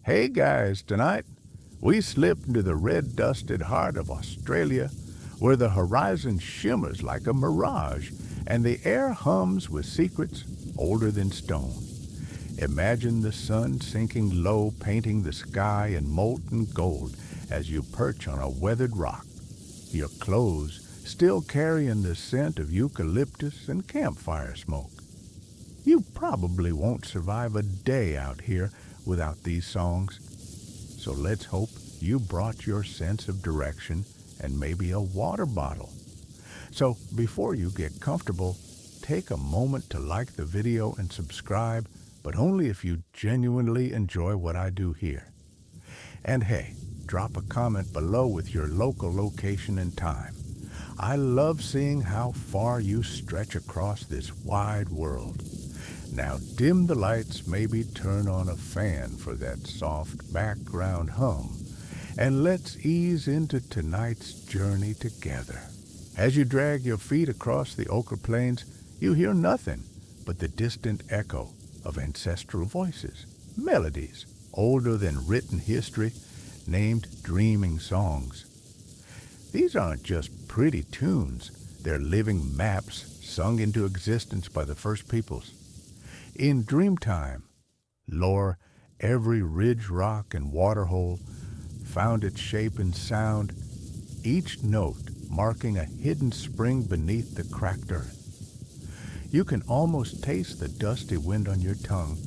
Hey guys, tonight we slip into the red-dusted heart of Australia, where the horizon shimmers like a mirage and the air hums with secrets older than stone. Imagine the sun sinking low, painting the sky in molten gold as you perch on a weathered rock, your clothes still carrying the scent of eucalyptus and campfire smoke. You probably won't survive a day out here without these songs. So let's hope you brought your sense of direction and maybe a water bottle. So before you get comfortable, take a moment to like the video and subscribe, but only if you genuinely enjoy what I do here. And hey, drop a comment below with your local location and time. I love seeing how far you stretch across this wide world. Now dim the lights, maybe turn on a fan for that soft background hum, and let's ease into tonight's journey together. As you drag your feet across the ochre plains, you hear nothing but the distant echo of ancestral voices, melodies older than written history, named dreaming songs. These aren't just pretty tunes, they're living maps sung into existence by the first peoples. In Dreamtime lore, every ridge, rock, and waterhole found its shape and sound, each note marking a hidden spring beneath the cracked earth. You can almost taste the dusty wind on your tongue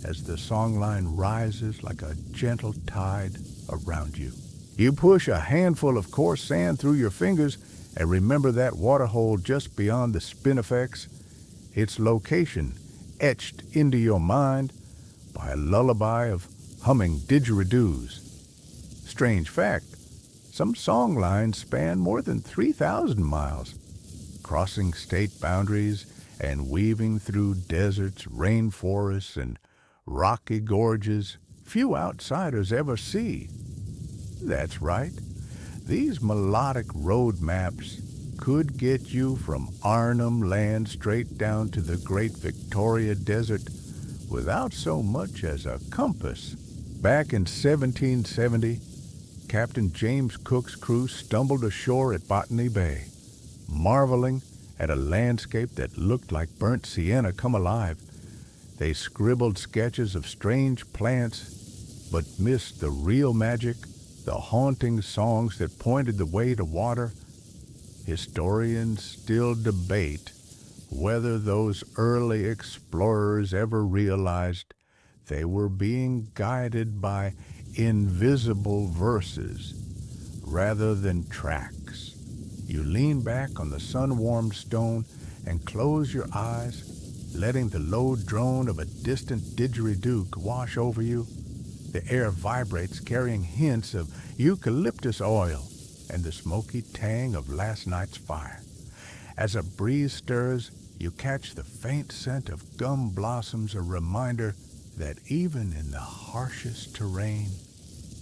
as the songline rises like a gentle tide around you. You push a handful of coarse sand through your fingers and remember that waterhole just beyond the spinifex, its location etched into your mind by a lullaby of humming didgeridoos. Strange fact, some songlines span more than 3,000 miles, crossing state boundaries and weaving through deserts, rainforests, and rocky gorges few outsiders ever see. That's right, these melodic road maps could get you from Arnhem Land straight down to the Great Victoria Desert without so much as a compass. Back in 1770, Captain James Cook's crew stumbled ashore at Botany Bay, marveling at a landscape that looked like burnt sienna come alive. They scribbled sketches of strange plants, but missed the real magic, the haunting songs that pointed the way to water. Historians still debate whether those early explorers ever realized they were being guided by invisible verses rather than tracks. You lean back on the sun-warmed stone and close your eyes, letting the low drone of a distant didgeridoo wash over you. The air vibrates, carrying hints of eucalyptus oil and the smoky tang of last night's fire. As a breeze stirs, you catch the faint scent of gum blossoms, a reminder that even in the harshest terrain,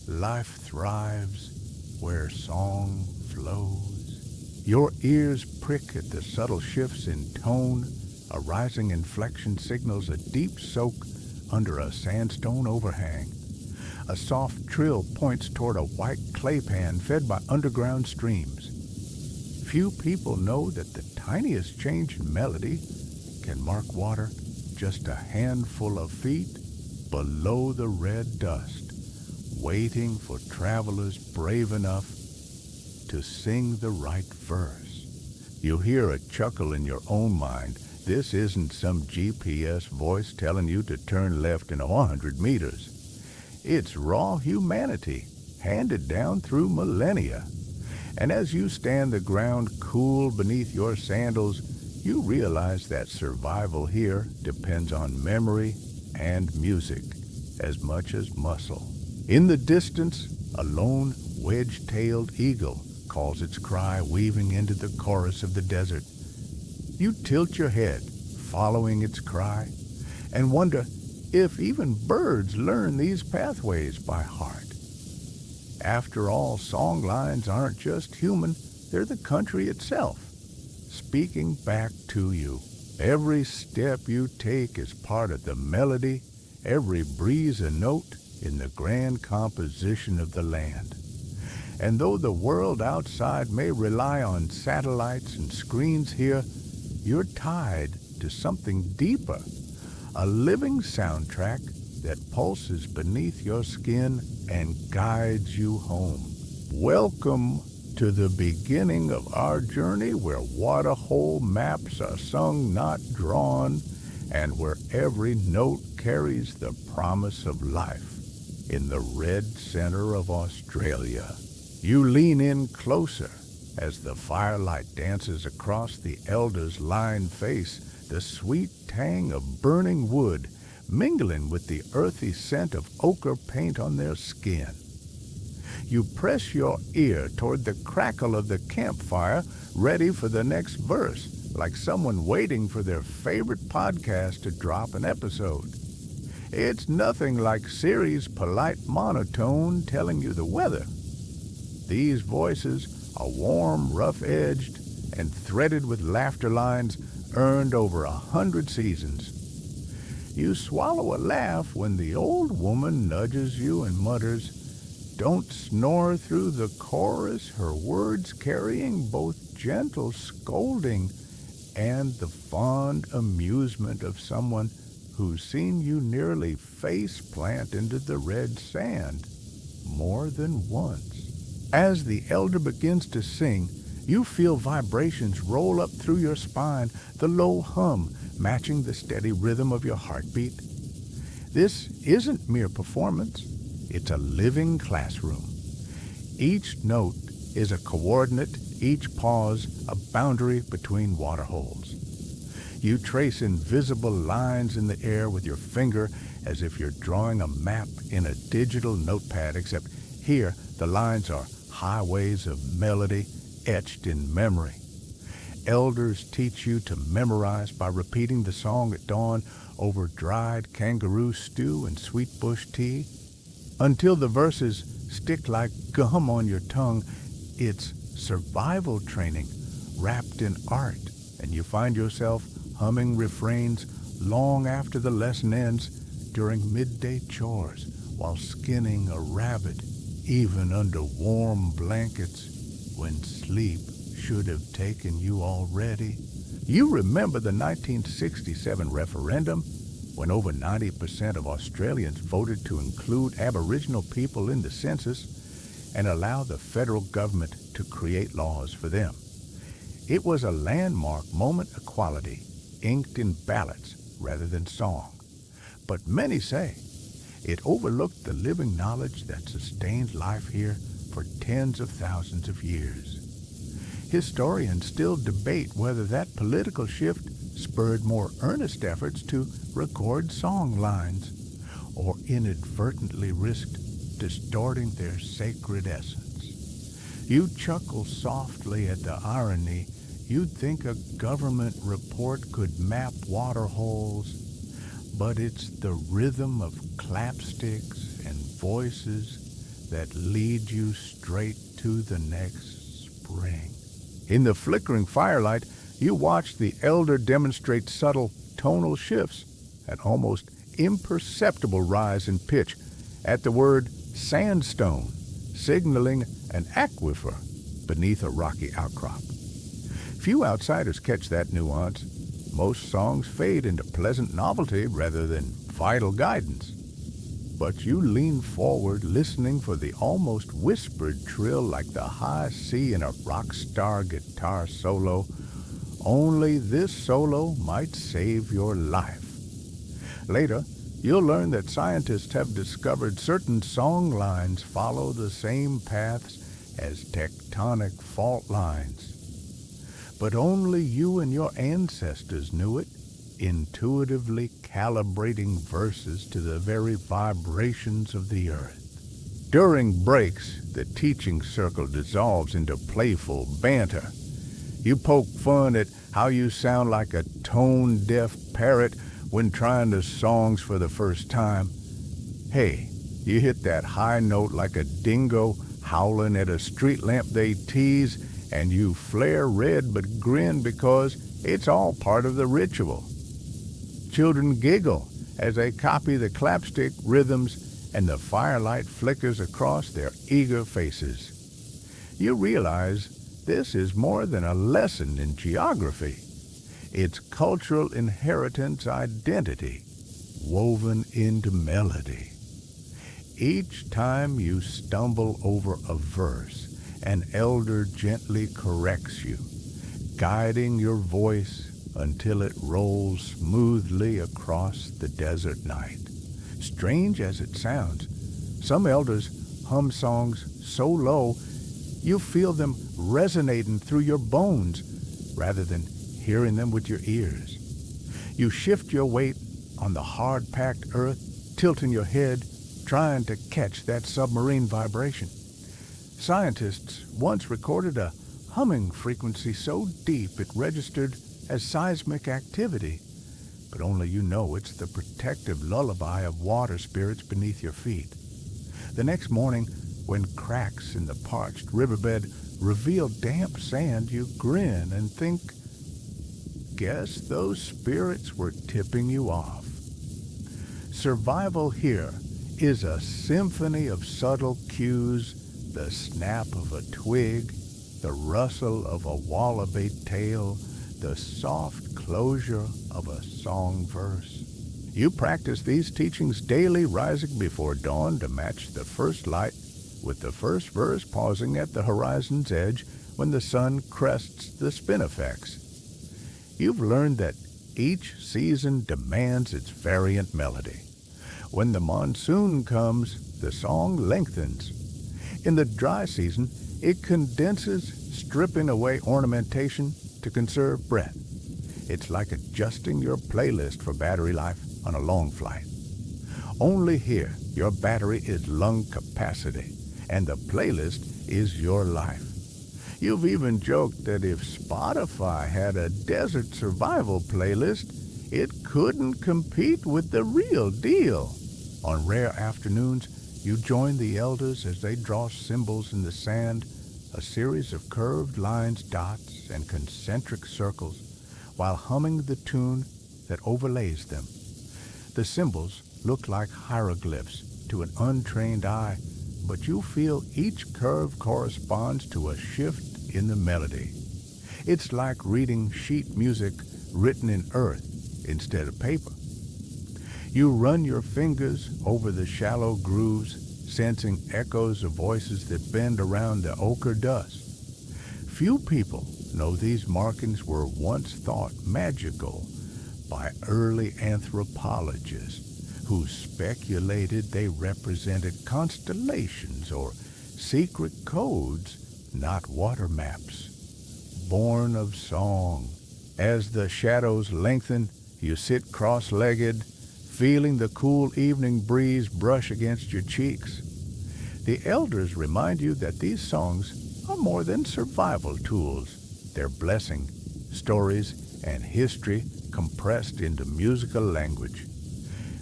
life thrives where song flows. Your ears prick at the subtle shifts in tone. A rising inflection signals a deep soak under a sandstone overhang. A soft trill points toward a white clay pan fed by underground streams. Few people know that the tiniest change in melody can mark water just a handful of feet below the red dust, waiting for travelers brave enough to sing the right verse. You hear a chuckle in your own mind. This isn't some GPS voice telling you to turn left in 100 meters. It's raw humanity, handed down through millennia. And as you stand the ground cool beneath your sandals, you realize that survival here depends on memory and music as much as muscle. In the distance, a lone wedge-tailed eagle calls its cry, weaving into the chorus of the desert. You tilt your head, following its cry, and wonder if even birds learn these pathways by heart. After all, songlines aren't just human, they're the country itself, speaking back to you. Every step you take is part of the melody, every breeze a note, in the grand composition of the land. And though the world outside may rely on satellites and screens here, you're tied to something deeper, a living soundtrack that pulses beneath your skin and guides you home. Welcome to the beginning of our journey where waterhole maps are sung, not drawn, and where every note carries the promise of life. In the red center of Australia, you lean in closer as the firelight dances across the elder's lined face, the sweet tang of burning wood mingling with the earthy scent of ochre paint on their skin. You press your ear toward the crackle of the campfire, ready for the next verse, like someone waiting for their favorite podcast to drop an episode. It's nothing like Siri's polite monotone telling you the weather. These voices are warm, rough-edged, and threaded with laughter lines earned over 100 seasons. You swallow a laugh when the old woman nudges you and mutters, "Don't snore through the chorus," her words carrying both gentle scolding and the fond amusement of someone who's seen you nearly face plant into the red sand more than once. As the elder begins to sing, you feel vibrations roll up through your spine, the low hum matching the steady rhythm of your heartbeat. This isn't mere performance, it's a living classroom. Each note is a coordinate, each pause a boundary between waterholes. You trace invisible lines in the air with your finger as if you're drawing a map in a digital notepad, except here the lines are highways of melody etched in memory. Elders teach you to memorize by repeating the song at dawn over dried kangaroo stew and sweet bush tea, until the verses stick like gum on your tongue. It's survival training wrapped in art, and you find yourself humming refrains long after the lesson ends during midday chores while skinning a rabbit, even under warm blankets when sleep should have taken you already. You remember the 1967 referendum when over 90% of Australians voted to include Aboriginal people in the census and allow the federal government to create laws for them. It was a landmark moment equality, inked in ballots rather than song. But many say it overlooked the living knowledge that sustained life here for tens of thousands of years. Historians still debate whether that political shift spurred more earnest efforts to record songlines or inadvertently risked distorting their sacred essence. You chuckle softly at the irony. You'd think a government report could map waterholes, but it's the rhythm of clapsticks and voices that lead you straight to the next spring. In the flickering firelight, you watch the elder demonstrate subtle tonal shifts, an almost imperceptible rise in pitch at the word sandstone, signaling an aquifer beneath a rocky outcrop. Few outsiders catch that nuance. Most songs fade into pleasant novelty rather than vital guidance. But you lean forward, listening for the almost whispered trill like the high C in a rock star guitar solo. Only this solo might save your life. Later, you'll learn that scientists have discovered certain songlines follow the same paths as tectonic fault lines. But only you and your ancestors knew it, intuitively calibrating verses to the very vibrations of the earth. During breaks, the teaching circle dissolves into playful banter. You poke fun at how you sound like a tone-deaf parrot when trying to songs for the first time. Hey, you hit that high note like a dingo howling at a street lamp they tease, and you flare red but grin because it's all part of the ritual. Children giggle as they copy the clapstick rhythms and the firelight flickers across their eager faces. You realize this is more than a lesson in geography. It's cultural inheritance identity, woven into melody. Each time you stumble over a verse, an elder gently corrects you, guiding your voice until it rolls smoothly across the desert night. Strange as it sounds, some elders hum songs so low you feel them resonating through your bones rather than hearing them with your ears. You shift your weight on the hard-packed earth, tilting your head, trying to catch that submarine vibration. Scientists once recorded a humming frequency so deep it registered as seismic activity, but only you know it's the protective lullaby of water spirits beneath your feet. The next morning, when cracks in the parched riverbed reveal damp sand, you grin and think, guess those spirits were tipping you off. Survival here is a symphony of subtle cues, the snap of a twig, the rustle of a wallaby tail, the soft closure of a song verse. You practice these teachings daily, rising before dawn to match the first light, with the first verse pausing at the horizon's edge when the sun crests the spinifex. You've learned that each season demands its variant melody. When the monsoon comes, the song lengthens. In the dry season, it condenses, stripping away ornamentation to conserve breath. It's like adjusting your playlist for battery life on a long flight. Only here, your battery is lung capacity, and the playlist is your life. You've even joked that if Spotify had a desert survival playlist, it couldn't compete with the real deal. On rare afternoons, you join the elders as they draw symbols in the sand, a series of curved lines, dots, and concentric circles, while humming the tune that overlays them. The symbols look like hieroglyphs to an untrained eye, but you feel each curve corresponds to a shift in the melody. It's like reading sheet music written in earth instead of paper. You run your fingers over the shallow grooves, sensing echoes of voices that bend around the ochre dust. Few people know these markings were once thought magical by early anthropologists who speculated they represented constellations or secret codes, not water maps. Born of song. As the shadows lengthen, you sit cross-legged, feeling the cool evening breeze brush against your cheeks. The elders remind you that these songs are more than survival tools. They're blessing, stories, and history compressed into musical language.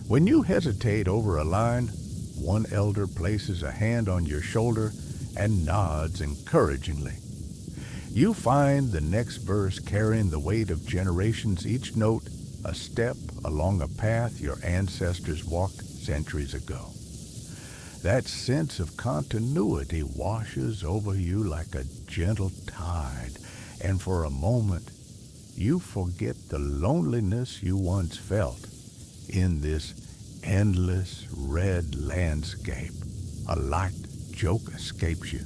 When you hesitate over a line, one elder places a hand on your shoulder and nods encouragingly. You find the next verse carrying the weight of generations, each note a step along a path your ancestors walked centuries ago. That sense of continuity washes over you like a gentle tide, and for a moment, you forget the loneliness you once felt in this endless red landscape. A light joke escapes you.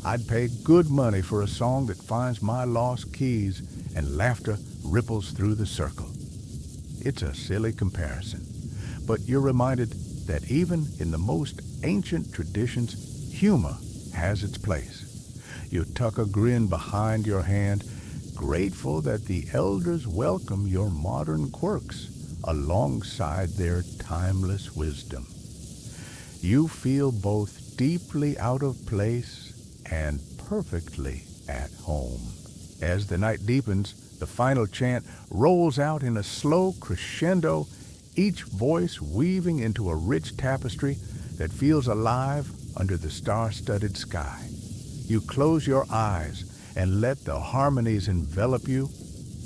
I'd pay good money for a song that finds my lost keys and laughter ripples through the circle. It's a silly comparison, but you're reminded that even in the most ancient traditions, humor has its place. You tuck a grin behind your hand, grateful that the elders welcome your modern quirks alongside their timeless wisdom. You feel both deeply out of place and perfectly at home. As the night deepens, the final chant rolls out in a slow crescendo, each voice weaving into a rich tapestry that feels alive under the star-studded sky. You close your eyes and let the harmonies envelop you,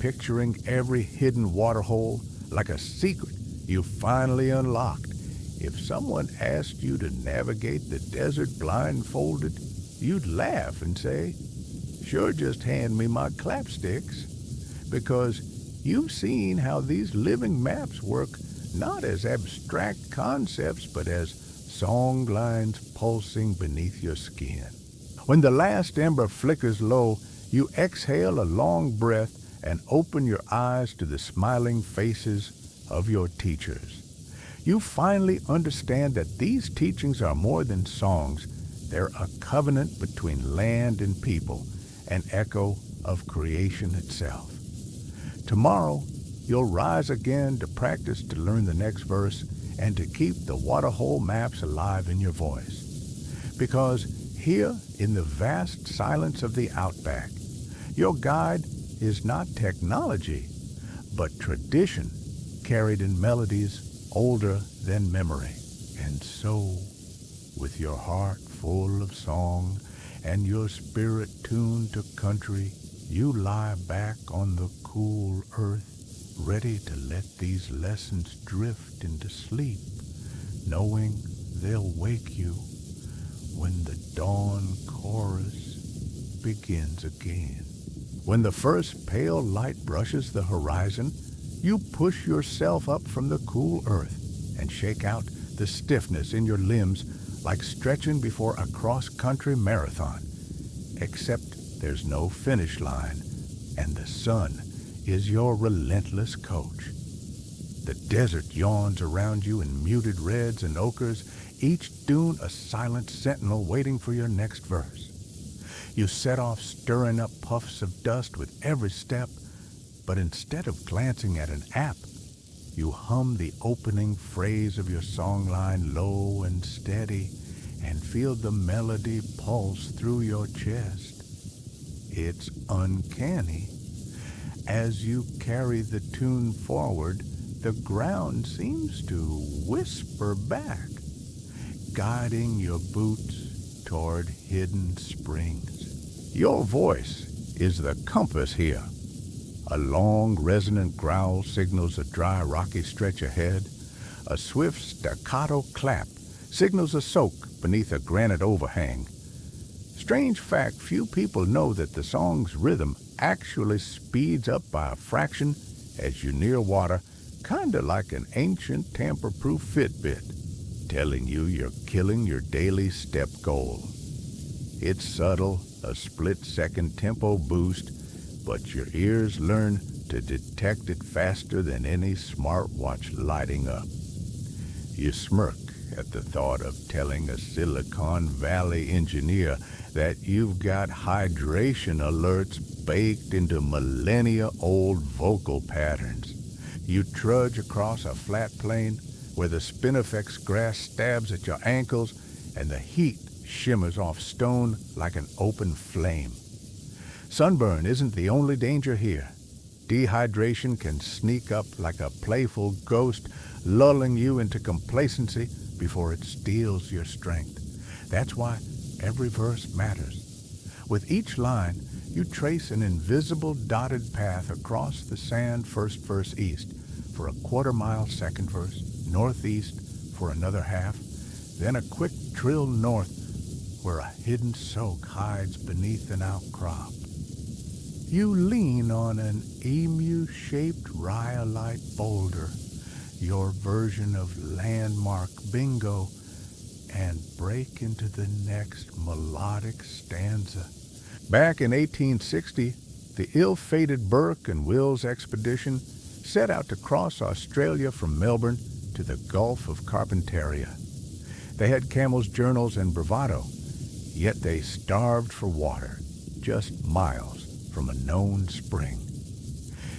picturing every hidden waterhole like a secret you finally unlocked, If someone asked you to navigate the desert blindfolded, you'd laugh and say, "Sure, just hand me my clapsticks," because you've seen how these living maps work not as abstract concepts but as songlines pulsing beneath your skin. When the last ember flickers low, you exhale a long breath and open your eyes to the smiling faces of your teachers. You finally understand that these teachings are more than songs. They're a covenant between land and people, an echo of creation itself. Tomorrow, you'll rise again to practice to learn the next verse and to keep the Waterhole maps alive in your voice. Because here in the vast silence of the outback, your guide is not technology, but tradition carried in melodies older than memory. And so, with your heart full of song and your spirit tuned to country, you lie back on the cool earth, ready to let these lessons drift into sleep, knowing they'll wake you when the dawn chorus begins again. When the first pale light brushes the horizon, you push yourself up from the cool earth and shake out the stiffness in your limbs like stretching before a cross-country marathon. Except there's no finish line, and the sun is your relentless coach. The desert yawns around you in muted reds and ochres, each dune a silent sentinel waiting for your next verse. You set off stirring up puffs of dust with every step, but instead of glancing at an app, you hum the opening phrase of your songline low and steady and feel the melody pulse through your chest. It's uncanny. As you carry the tune forward, the ground seems to whisper back, guiding your boots toward hidden springs. Your voice is the compass here. A long, resonant growl signals a dry, rocky stretch ahead. A swift, staccato clap signals a soak beneath a granite overhang. Strange fact, few people know that the song's rhythm actually speeds up by a fraction as you near water, kinda like an ancient tamper-proof Fitbit, telling you you're killing your daily step goal. It's subtle, a split-second tempo boost, but your ears learn to detect it faster than any smartwatch lighting up. You smirk at the thought of telling a Silicon Valley engineer that you've got hydration alerts baked into millennia-old vocal patterns. You trudge across a flat plain where the spinifex grass stabs at your ankles and the heat shimmers off stone like an open flame. Sunburn isn't the only danger here. Dehydration can sneak up like a playful ghost, lulling you into complacency before it steals your strength. That's why every verse matters. With each line, you trace an invisible dotted path across the sand first verse east for a quarter-mile second verse, northeast for another half, then a quick trill north where a hidden soak hides beneath an outcrop. You lean on an emu-shaped rhyolite boulder, your version of landmark bingo, and break into the next melodic stanza. Back in 1860, the ill-fated Burke and Wills expedition set out to cross Australia from Melbourne to the Gulf of Carpentaria. They had camels' journals and bravado, yet they starved for water, just miles from a known spring.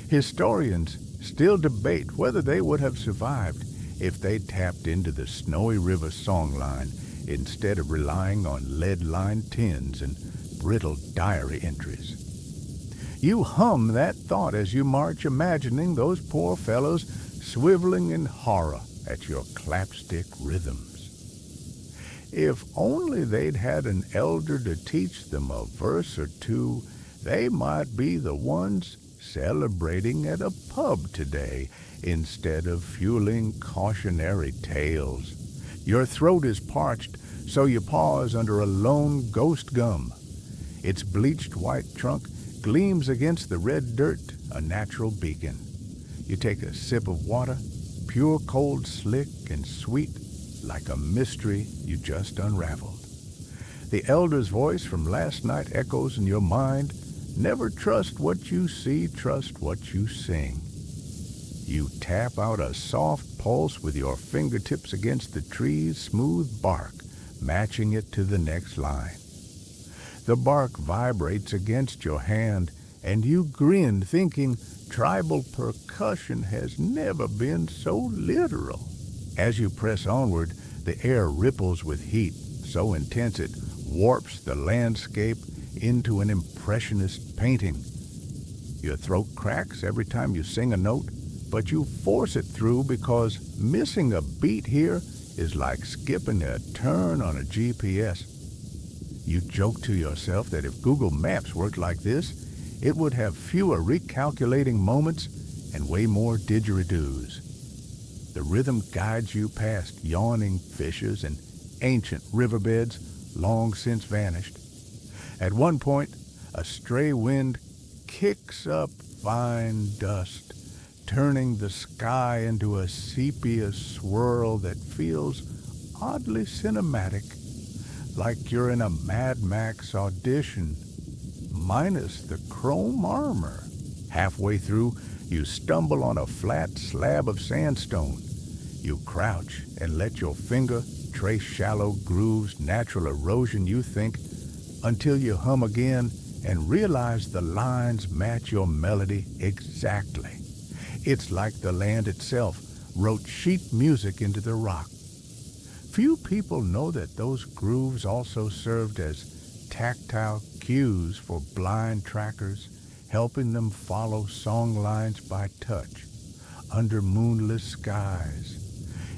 Historians still debate whether they would have survived if they tapped into the Snowy River songline instead of relying on lead-lined tins and brittle diary entries. You hum that thought as you march, imagining those poor fellows swiveling in horror at your clapstick rhythms. If only they'd had an elder to teach them a verse or two, they might be the ones celebrating at a pub today instead of fueling cautionary tales. Your throat is parched, so you pause under a lone ghost gum. Its bleached white trunk gleams against the red dirt, a natural beacon. You take a sip of water, pure cold, slick, and sweet, like a mystery you just unraveled. The elder's voice from last night echoes in your mind. Never trust what you see, trust what you sing. You tap out a soft pulse with your fingertips against the tree's smooth bark, matching it to the next line. The bark vibrates against your hand, and you grin, thinking tribal percussion has never been so literal. As you press onward, the air ripples with heat, so intense it warps the landscape into an impressionist painting. Your throat cracks every time you sing a note, but you force it through because missing a beat here is like skipping a turn on a GPS. You joke to yourself that if Google Maps worked like this, it would have fewer recalculating moments and way more didgeridoos. The rhythm guides you past yawning fissures and ancient riverbeds long since vanished. At one point, a stray wind kicks up fine dust, turning the sky into a sepia swirl that feels oddly cinematic, like you're in a Mad Max audition, minus the chrome armor. Halfway through, you stumble on a flat slab of sandstone. You crouch and let your finger trace shallow grooves, natural erosion, you think, until you hum again and realize the lines match your melody exactly. It's like the land itself wrote sheet music into the rock. Few people know that those grooves also served as tactile cues for blind trackers, helping them follow songlines by touch. Under moonless skies,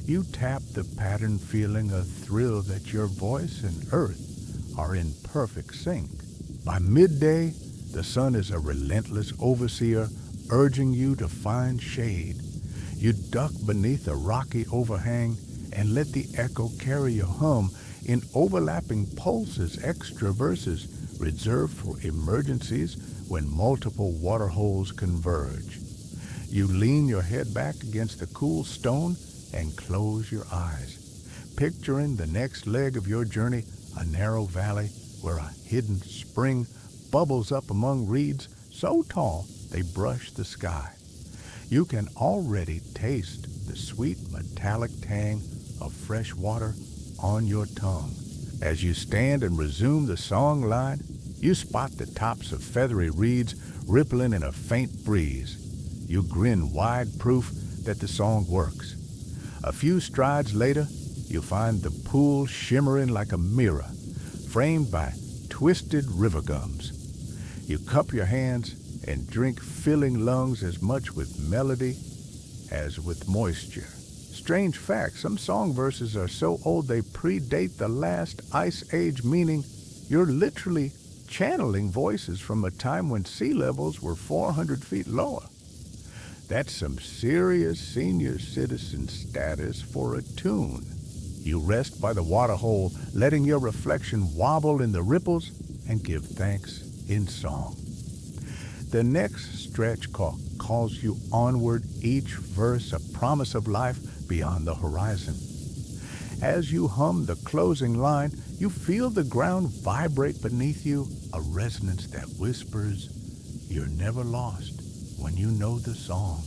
you tap the pattern, feeling a thrill that your voice and earth are in perfect sync. By midday, the sun is a relentless overseer, urging you to find shade. You duck beneath a rocky overhang and let the echo carry your hum in overlapping pulses, extra verses reserved for emergencies when multiple waterholes converge. You lean your head back against the cool stone and close your eyes, picturing the next leg of your journey, a narrow valley where a hidden spring bubbles up among reeds so tall they brush the sky. You can already taste the sweet metallic tang of fresh water on your tongue. As you stand and resume the song line, you spot the tops of feathery reeds rippling in a faint breeze. You grin wide, proof that the song works. A few strides later, you find the pool shimmering like a mirror, framed by twisted river gums. You cup your hands and drink, filling lungs as much with melody as with moisture. Strange fact, some song verses are so old they predate the last ice age, meaning you're literally channeling voices from a time when sea levels were 400 feet lower. That's some serious senior citizen status for a tune. You rest by the waterhole, letting your reflection wobble in the ripples and give thanks in song. The next stretch calls you onward, each verse a promise of life beyond the horizon. As you hum the closing line, you feel the ground vibrate beneath you, a resonance that whispers, "You're never lost when you know the song."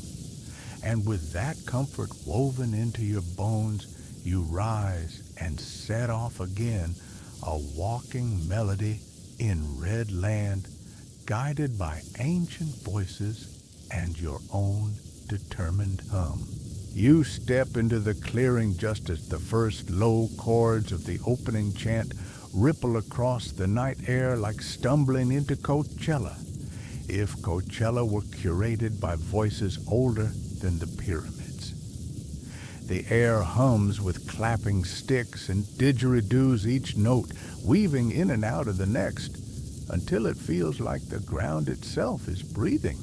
And with that comfort woven into your bones, you rise and set off again, a walking melody in red land, guided by ancient voices and your own determined hum. You step into the clearing just as the first low chords of the opening chant ripple across the night air like stumbling into Coachella, if Coachella were curated by voices older than the pyramids. The air hums with clapping sticks and didgeridoos each note, weaving in and out of the next, until it feels like the ground itself is breathing.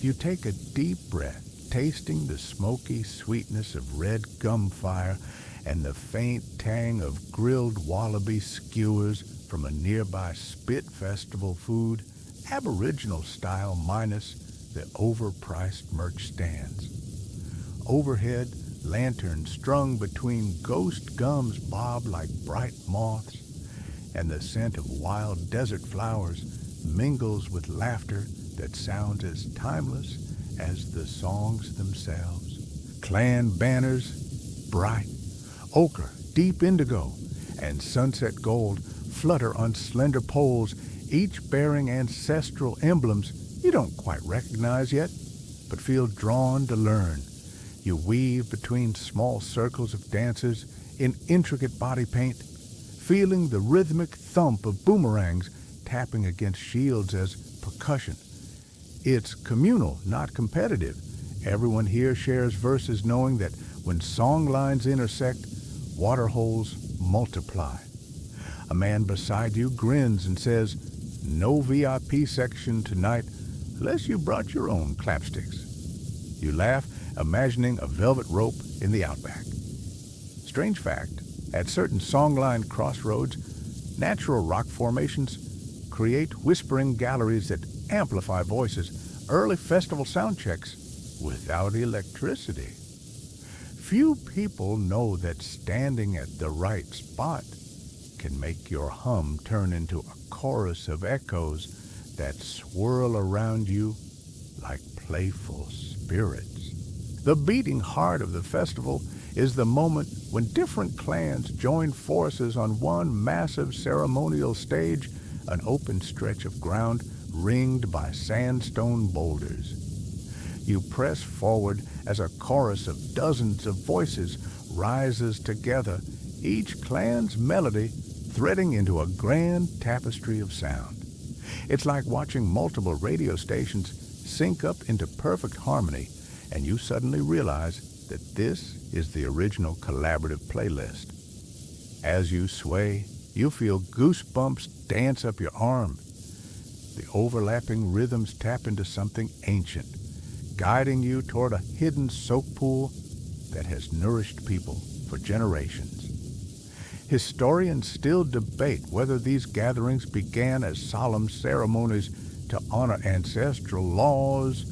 You take a deep breath, tasting the smoky sweetness of red gum fire, and the faint tang of grilled wallaby skewers from a nearby spit festival food, Aboriginal style minus the overpriced merch stands. Overhead, lanterns strung between ghost gums bob like bright moths, and the scent of wild desert flowers mingles with laughter that sounds as timeless as the songs themselves. Clan banners, bright, ochre, deep indigo, and sunset gold flutter on slender poles, each bearing ancestral emblems you don't quite recognize yet, but feel drawn to learn. You weave between small circles of dancers in intricate body paint, feeling the rhythmic thump of boomerangs tapping against shields as percussion. It's communal, not competitive. Everyone here shares verses knowing that when songlines intersect, waterholes multiply. A man beside you grins and says, "No VIP section tonight unless you brought your own clapsticks." You laugh, imagining a velvet rope in the outback. Strange fact, at certain songline crossroads, natural rock formations create whispering galleries that amplify voices, early festival sound checks without electricity. Few people know that standing at the right spot can make your hum turn into a chorus of echoes that swirl around you like playful spirits. The beating heart of the festival is the moment when different clans join forces on one massive ceremonial stage, an open stretch of ground ringed by sandstone boulders. You press forward as a chorus of dozens of voices rises together, each clan's melody threading into a grand tapestry of sound. It's like watching multiple radio stations sync up into perfect harmony, and you suddenly realize that this is the original collaborative playlist. As you sway, you feel goosebumps dance up your arm. The overlapping rhythms tap into something ancient, guiding you toward a hidden soak pool that has nourished people for generations. Historians still debate whether these gatherings began as solemn ceremonies to honor ancestral laws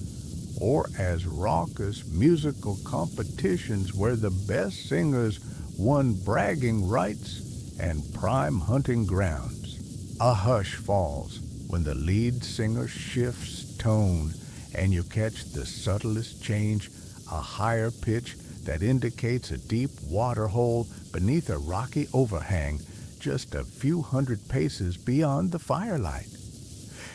or as raucous musical competitions where the best singers won bragging rights and prime hunting grounds. A hush falls when the lead singer shifts tone and you catch the subtlest change, a higher pitch that indicates a deep water hole beneath a rocky overhang just a few hundred paces beyond the firelight.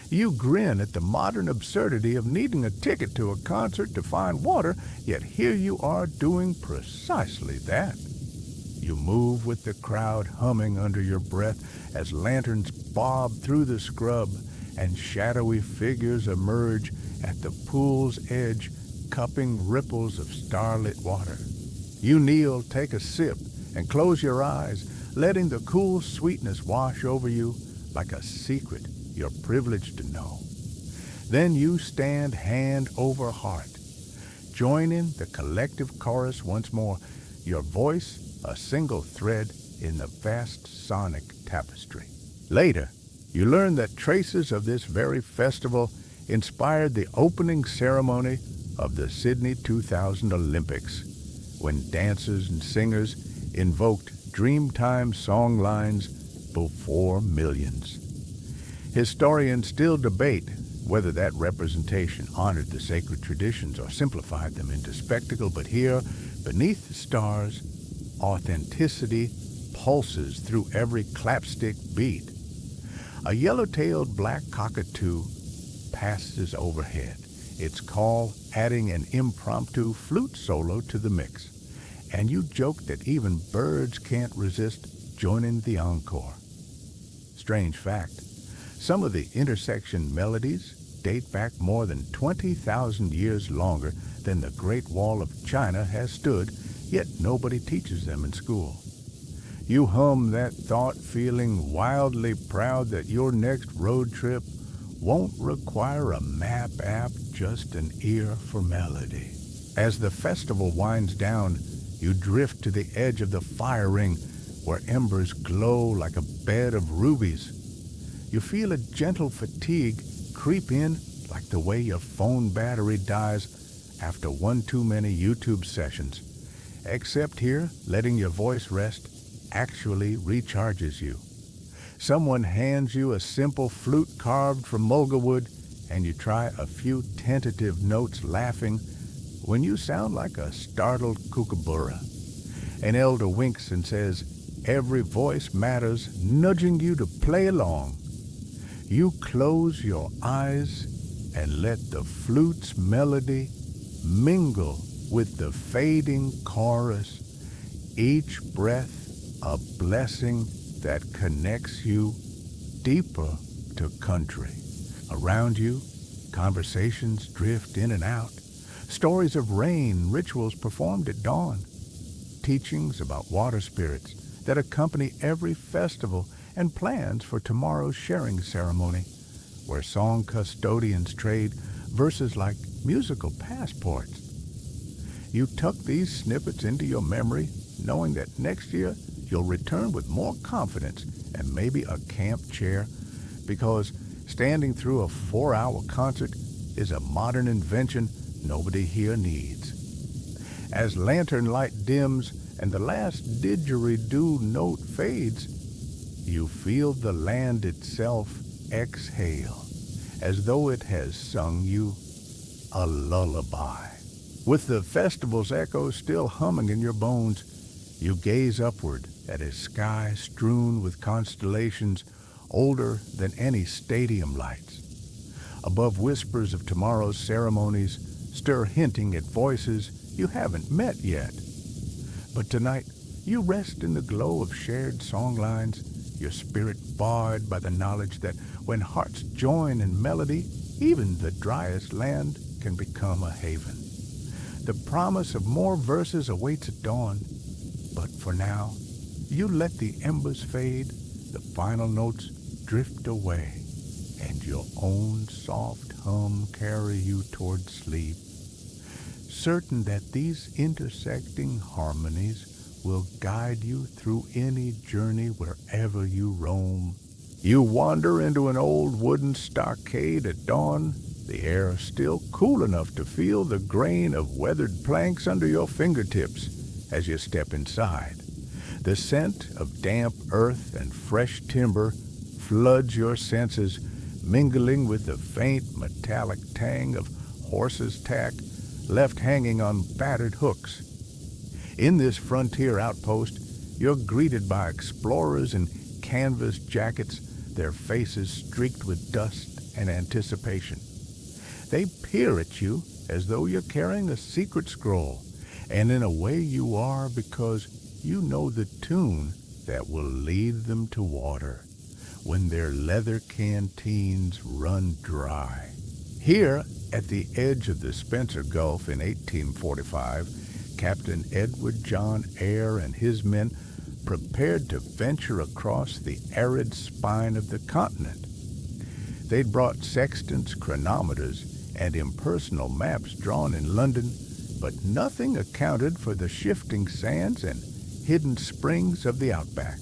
You grin at the modern absurdity of needing a ticket to a concert to find water, yet here you are doing precisely that. You move with the crowd humming under your breath as lanterns bob through the scrub and shadowy figures emerge at the pool's edge, cupping ripples of starlit water. You kneel, take a sip, and close your eyes, letting the cool sweetness wash over you like a secret you're privileged to know. Then you stand hand over heart, joining the collective chorus once more, your voice a single thread in the vast sonic tapestry. Later, you learn that traces of this very festival inspired the opening ceremony of the Sydney 2000 Olympics, when dancers and singers invoked Dreamtime songlines before millions. Historians still debate whether that representation honored the sacred traditions or simplified them into spectacle, but here, beneath the stars, authenticity pulses through every clapstick beat. A yellow-tailed black cockatoo passes overhead, its call adding an impromptu flute solo to the mix. And you joke that even birds can't resist joining the encore. Strange fact, some of the intersection melodies date back more than 20,000 years longer than the Great Wall of China has stood, yet nobody teaches them in school. You hum that thought, feeling wildly proud that your next road trip won't require a map app, just an ear for melody. As the festival winds down, You drift to the edge of the fire ring where embers glow like a bed of rubies. You feel a gentle fatigue creep in like the way your phone battery dies after one too many YouTube sessions. Except here, letting your voice rest actually recharges you. Someone hands you a simple flute carved from mulga wood, and you try a few tentative notes laughing when you sound like a startled kookaburra. An elder winks and says, "Every voice matters," nudging you to play along. You close your eyes and let the flute's melody mingle with the fading chorus, each breath a blessing that connects you deeper to country. Around you, conversations drift in and out, stories of rain, rituals performed at dawn, teachings about water spirits that accompany every festival, and plans for tomorrow's sharing ceremony, where song custodians trade verses like musical passports. You tuck these snippets into your memory, knowing that next year you'll return with more confidence and maybe a camp chair, because standing through a 4-hour concert is a modern invention nobody here needs. As lantern light dims and the last didgeridoo note fades, you feel the land itself exhale, as though it has sung you a lullaby. With the festival's echoes still humming in your bones, you gaze upward at a sky strewn with constellations older than any stadium lights. Above, whispers of tomorrow's ceremonies stir, hinting at voices you haven't met yet. But tonight, you rest in the glow of shared songlines, your spirit barred by the knowledge that when hearts join in melody, even the driest land can become a haven. The promise of more verses awaits at dawn, but for now, you let the embers fade, the final notes drift away, and your own soft hum carry you toward sleep, certain that these intersecting harmonies will guide you through any journey wherever you roam. You wander into an old wooden stockade at dawn, the air still cool enough to feel the grain of weathered planks under your fingertips as you step inside. The scent of damp earth and fresh timber floods your senses, mingling with the faint metallic tang of horse's tack left hanging on battered hooks. In this frontier outpost, you're greeted by explorers in canvas jackets, their faces streaked with dust and anticipation. They peer at you as though you're carrying a secret scroll, and in a way you are, because you know the tune that will lead them to water when their leather canteens run dry. Here, at the edge of the Spencer Gulf in 1845, Captain Edward John Eyre and his men prepared to venture across the arid spine of the continent. They'd brought sextants, chronometers, and impersonal maps drawn in London, but nothing accounted for the shifting sands and hidden springs of the outback.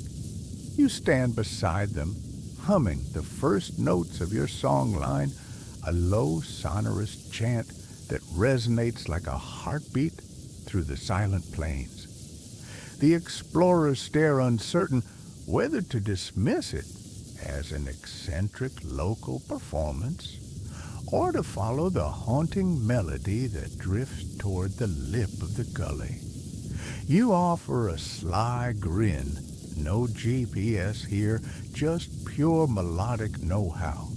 You stand beside them, humming the first notes of your songline, a low, sonorous chant that resonates like a heartbeat through the silent plains. The explorers stare, uncertain whether to dismiss it as an eccentric local performance or to follow the haunting melody that drifts toward the lip of the gully. You offer a sly grin. No GPS here, just pure melodic know-how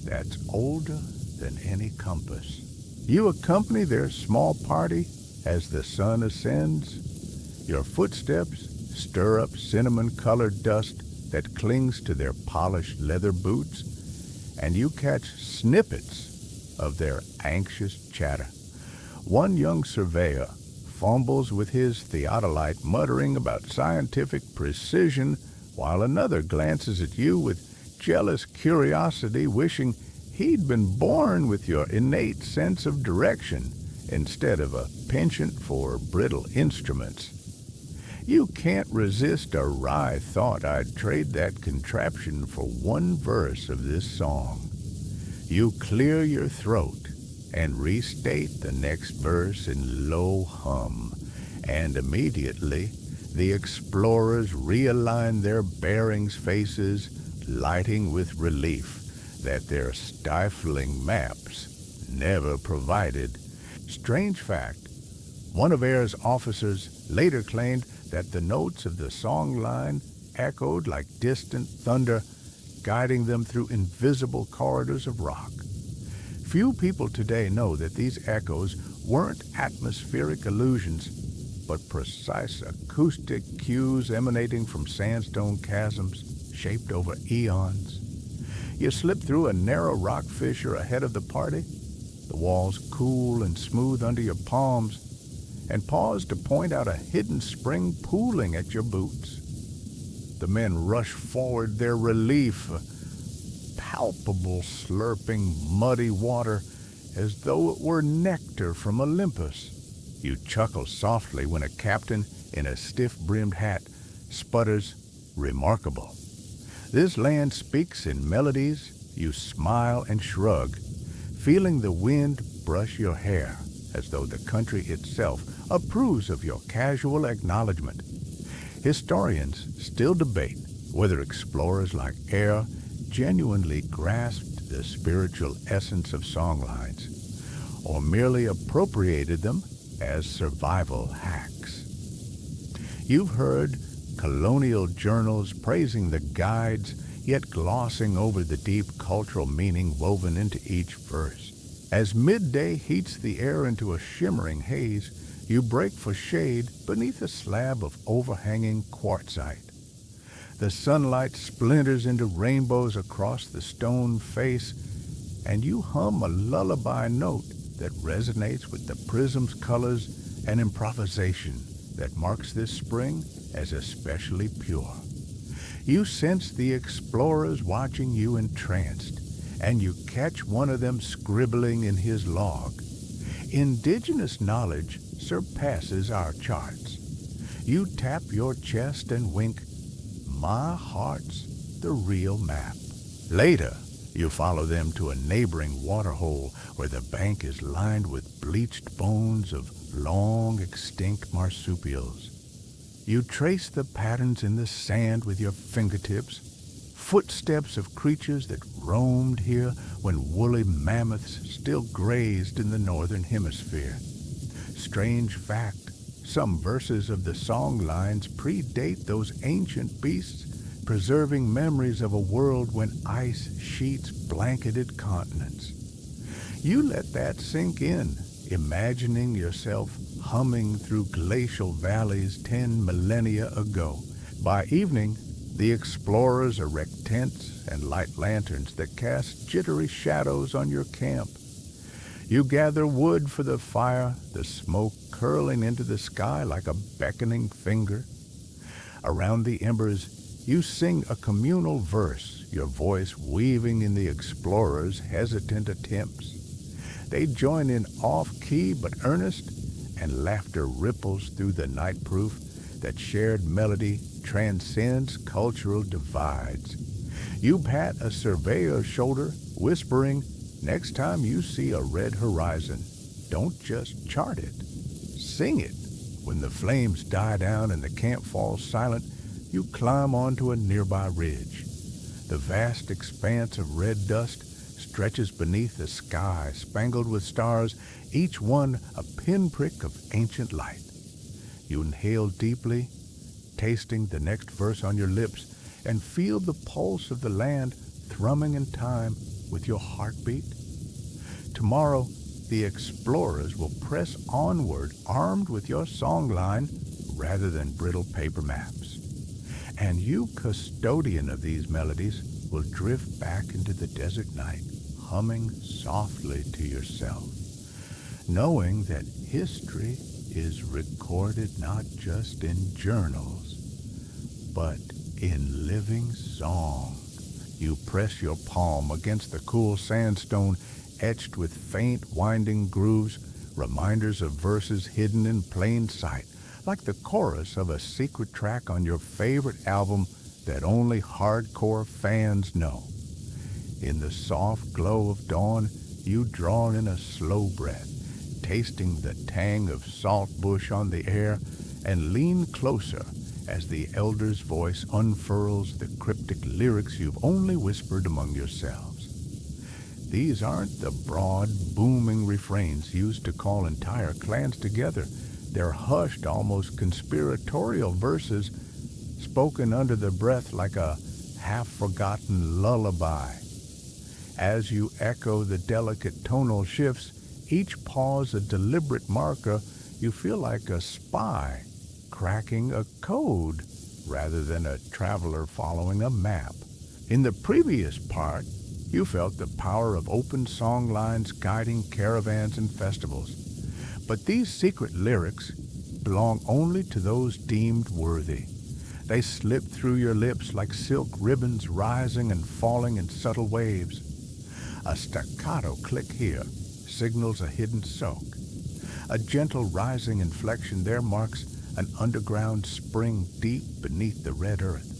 that's older than any compass. You accompany their small party as the sun ascends. Your footsteps stir up cinnamon-colored dust that clings to their polished leather boots, and you catch snippets of their anxious chatter. One young surveyor fumbles with his theodolite, muttering about scientific precision, while another glances at you with jealous curiosity, wishing he'd been born with your innate sense of direction instead of a penchant for brittle instruments. You can't resist a wry thought I'd trade that contraption for one verse of this song. You clear your throat and restate the next verse in low hum, and immediately the explorers realign their bearings faces, lighting with relief that their stifling maps never provided. Strange fact, one of AIR's officers later claimed that the notes of the song line echoed like distant thunder, guiding them through invisible corridors of rock. Few people today know that these echoes weren't atmospheric illusions, but precise acoustic cues emanating from sandstone chasms shaped over eons. You slip through a narrow rock fissure ahead of the party, the walls cool and smooth under your palms, and pause to point out a hidden spring pooling at your boots. The men rush forward, their relief, palpable slurping muddy water as though it were nectar from Olympus. You chuckle softly when a captain in a stiff-brimmed hat sputters, "Remarkable." This land speaks in melodies. You smile and shrug, feeling the wind brush your hair, as though the country itself approves of your casual acknowledgement. Historians still debate whether explorers like AIR genuinely grasped the spiritual essence of songlines, or merely appropriated them as survival hacks. You've heard colonial journals praising the guides, yet glossing over the deep cultural meaning woven into each verse. As midday heats the air into a shimmering haze, you break for shade beneath a slab of overhanging quartzite. The sunlight splinters into rainbows across the stone face, and you hum a lullaby note that resonates with the prism's colors and improvisation that marks this spring as especially pure. You sense the explorers watching you entranced, and you catch one of them scribbling in his log. Indigenous knowledge surpasses our charts. You tap your chest and wink, "My heart's the real map." Later, you follow them to a neighboring waterhole where the bank is lined with bleached bones of long extinct marsupials. You trace the patterns in the sand with your fingertips, footsteps of creatures that roamed here when woolly mammoths still grazed in the northern hemisphere. Strange fact, some verses of the song lines predate those ancient beasts, preserving memories of a world when ice sheets blanketed continents. You let that sink in, imagining yourself humming through glacial valleys 10 millennia ago. By evening, the explorers erect tents and light lanterns that cast jittery shadows on your camp. You gather wood for the fire, the smoke curling into the sky like a beckoning finger. Around the embers, you sing a communal verse, your voice weaving in the explorers' hesitant attempts. They join in off-key but earnest, and laughter ripples through the night proof that shared melody transcends cultural divides. You pat a surveyor's shoulder, whispering, "Next time you see a red horizon, don't just chart it, sing it." When the flames die down and the camp falls silent, you climb onto a nearby ridge. The vast expanse of red dust stretches beneath the sky spangled with stars, each one a pinprick of ancient light. You inhale deeply, tasting the next verse on your lips, and feel the pulse of the land thrumming in time with your heartbeat. Tomorrow, the explorers will press onward armed with your songline rather than brittle paper maps. And you, custodian of these melodies, will drift back into the desert night, humming softly to yourself, knowing that history is recorded not just in journals, but in living song. You press your palm against the cool sandstone etched with faint winding grooves, reminders of verses hidden in plain sight, like the chorus of a secret track on your favorite album that only hardcore fans know. In the soft glow of dawn, you draw in a slow breath, tasting the tang of salt bush on the air, and lean closer as the elder's voice unfurls the cryptic lyrics you've only whispered among yourselves. These aren't the broad, booming refrains used to call entire clans together. They're hushed, almost conspiratorial verses spoken under the breath like a half-forgotten lullaby. As you echo the delicate tonal shifts, each pause a deliberate marker, you feel like a spy cracking a code rather than a traveler following a map. In the previous part, you felt the power of open song lines guiding caravans and festivals. But these secret lyrics belong only to those deemed worthy. They slip through your lips like silk ribbons rising and falling in subtle waves. A staccato click here signals a hidden soak. A gentle rising inflection there marks an underground spring deep beneath the red earth.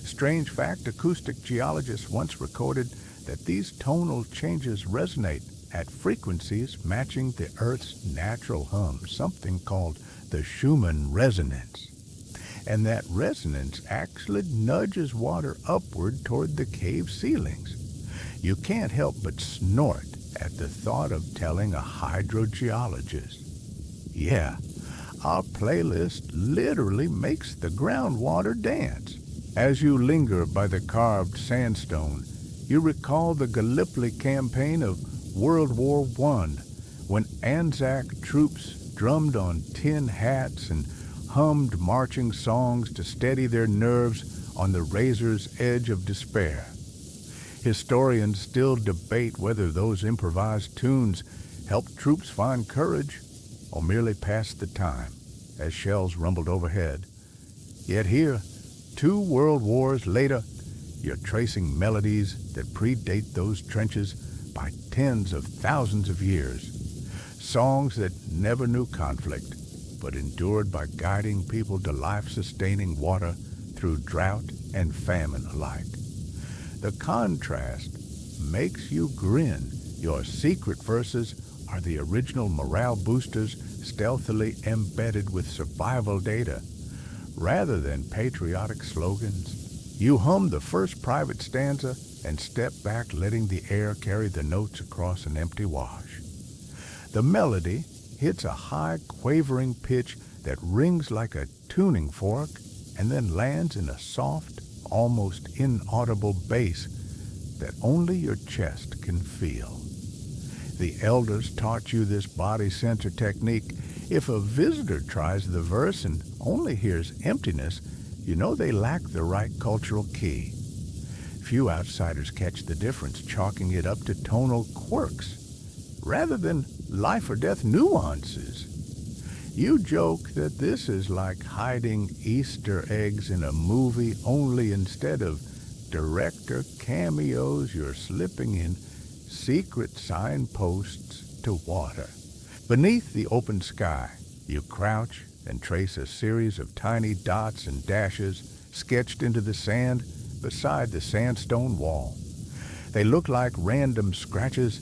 Strange fact, acoustic geologists once recorded that these tonal changes resonate at frequencies matching the Earth's natural hum, something called the Schumann resonance. And that resonance actually nudges water upward toward the cave ceilings. You can't help but snort at the thought of telling a hydrogeologist. Yeah, our playlist literally makes the groundwater dance. As you linger by the carved sandstone, you recall the Gallipoli campaign of World War I, when Anzac troops drummed on tin hats and hummed marching songs to steady their nerves on the razor's edge of despair. Historians still debate whether those improvised tunes helped troops find courage or merely passed the time as shells rumbled overhead. Yet here, 2 world wars later, you're tracing melodies that predate those trenches by tens of thousands of years. Songs that never knew conflict, but endured by guiding people to life-sustaining water through drought and famine alike. The contrast makes you grin. Your secret verses are the original morale boosters stealthily embedded with survival data. Rather than patriotic slogans, you hum the first private stanza and step back, letting the air carry the notes across an empty wash. The melody hits a high, quavering pitch that rings like a tuning fork and then lands in a soft, almost inaudible bass that only your chest can feel. The elders taught you this body sensor technique. If a visitor tries the verse and only hears emptiness, you know they lack the right cultural key. Few outsiders catch the difference, chalking it up to tonal quirks rather than life or death nuances. You joke that this is like hiding Easter eggs in a movie, only instead of director cameos, you're slipping in secret signposts to water. Beneath the open sky, you crouch and trace a series of tiny dots and dashes sketched into the sand beside the sandstone wall. They look like random scratches,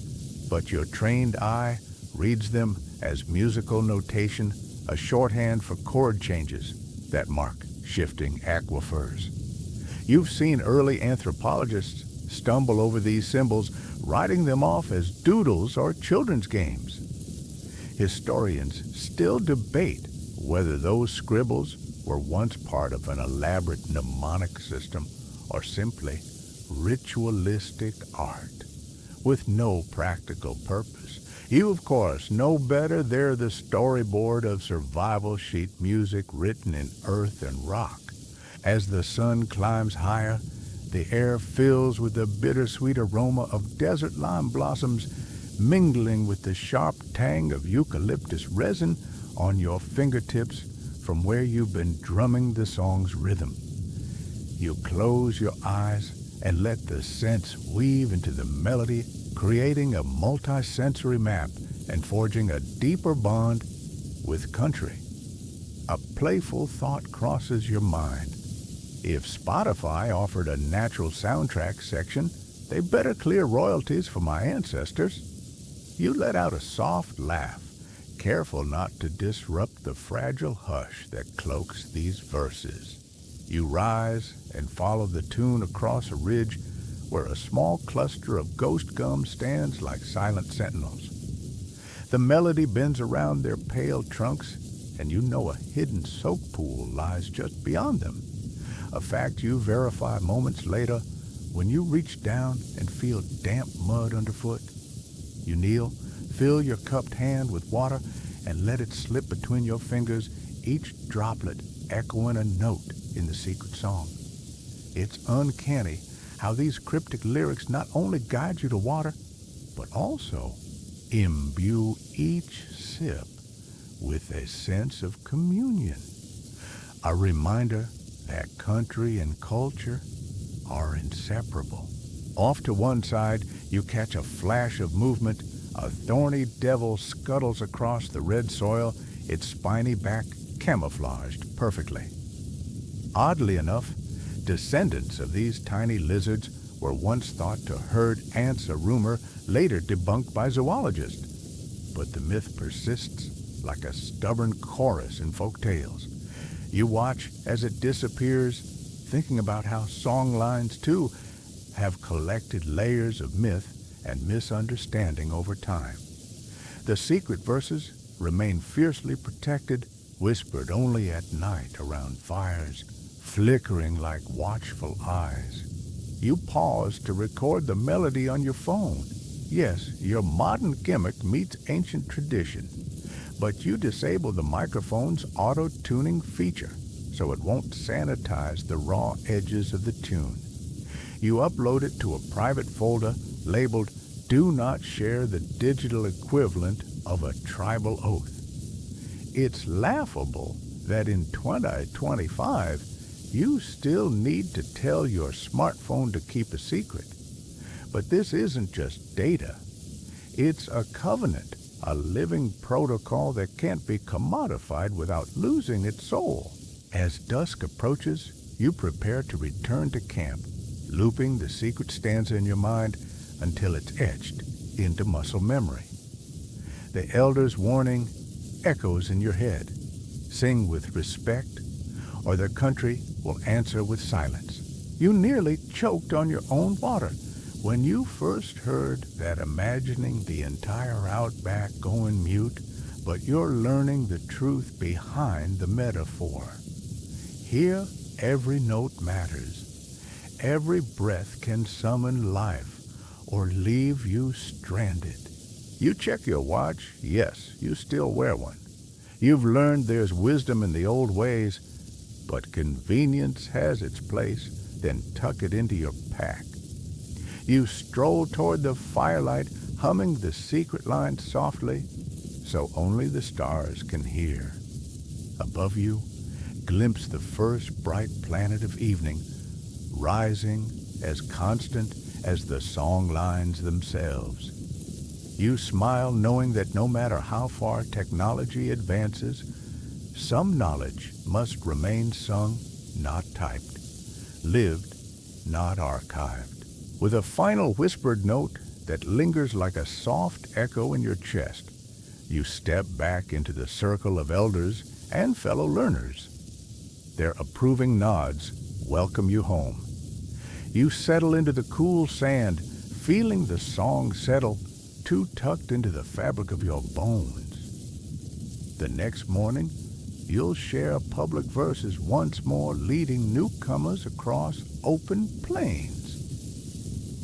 but your trained eye reads them as musical notation, a shorthand for chord changes that mark shifting aquifers. You've seen early anthropologists stumble over these symbols, writing them off as doodles or children's games. Historians still debate whether those scribbles were once part of an elaborate mnemonic system or simply ritualistic art with no practical purpose. You, of course, know better. They're the storyboard of survival sheet music written in earth and rock. As the sun climbs higher, the air fills with the bittersweet aroma of desert lime blossoms, mingling with the sharp tang of eucalyptus resin on your fingertips from where you've been drumming the song's rhythm. You close your eyes and let the scents weave into the melody, creating a multi-sensory map and forging a deeper bond with country. a playful thought crosses your mind. If Spotify offered a natural soundtrack section, they better clear royalties for my ancestors. You let out a soft laugh, careful not to disrupt the fragile hush that cloaks these verses. You rise and follow the tune across a ridge where a small cluster of ghost gum stands like silent sentinels. The melody bends around their pale trunks, and you know a hidden soak pool lies just beyond them, a fact you verify moments later when you reach down and feel damp mud underfoot. You kneel, fill your cupped hand with water, and let it slip between your fingers, each droplet echoing a note in the secret song. It's uncanny how these cryptic lyrics not only guide you to water, but also imbue each sip with a sense of communion, a reminder that country and culture are inseparable. Off to one side, you catch a flash of movement. A thorny devil scuttles across the red soil, its spiny back camouflaged perfectly. Oddly enough, descendants of these tiny lizards were once thought to herd ants, a rumor later debunked by zoologists. But the myth persists like a stubborn chorus in folk tales. You watch as it disappears, thinking about how songlines, too, have collected layers of myth and misunderstanding over time. The secret verses remain fiercely protected, whispered only at night around fires, flickering like watchful eyes. You pause to record the melody on your phone. Yes, your modern gimmick meets ancient tradition, but you disable the microphone's auto-tuning feature so it won't sanitize the raw edges of the tune. You upload it to a private folder labeled "Do Not Share the Digital Equivalent of a Tribal Oath." It's laughable that in 2025, you still need to tell your smartphone to keep a secret. But this isn't just data. It's a covenant, a living protocol that can't be commodified without losing its soul. As dusk approaches, you prepare to return to camp, looping the secret stanza in your mind until it's etched into muscle memory. The elder's warning echoes in your head. Sing with respect, or the country will answer with silence. You nearly choked on your own water when you first heard that, imagining the entire outback going mute, but you're learning the truth behind the metaphor. Here, every note matters. Every breath can summon life or leave you stranded. You check your watch. Yes, you still wear one. You've learned there's wisdom in the old ways, but convenience has its place, then tuck it into your pack. You stroll toward the firelight, humming the secret line softly, so only the stars can hear. Above you, glimpse the first bright planet of evening, rising as constant as the song lines themselves. You smile knowing that no matter how far technology advances, some knowledge must remain sung, not typed, lived, not archived. With a final whispered note that lingers like a soft echo in your chest, you step back into the circle of elders and fellow learners. Their approving nods welcome you home. You settle into the cool sand, feeling the song settle, too tucked into the fabric of your bones. The next morning, you'll share public verses once more, leading newcomers across open plains.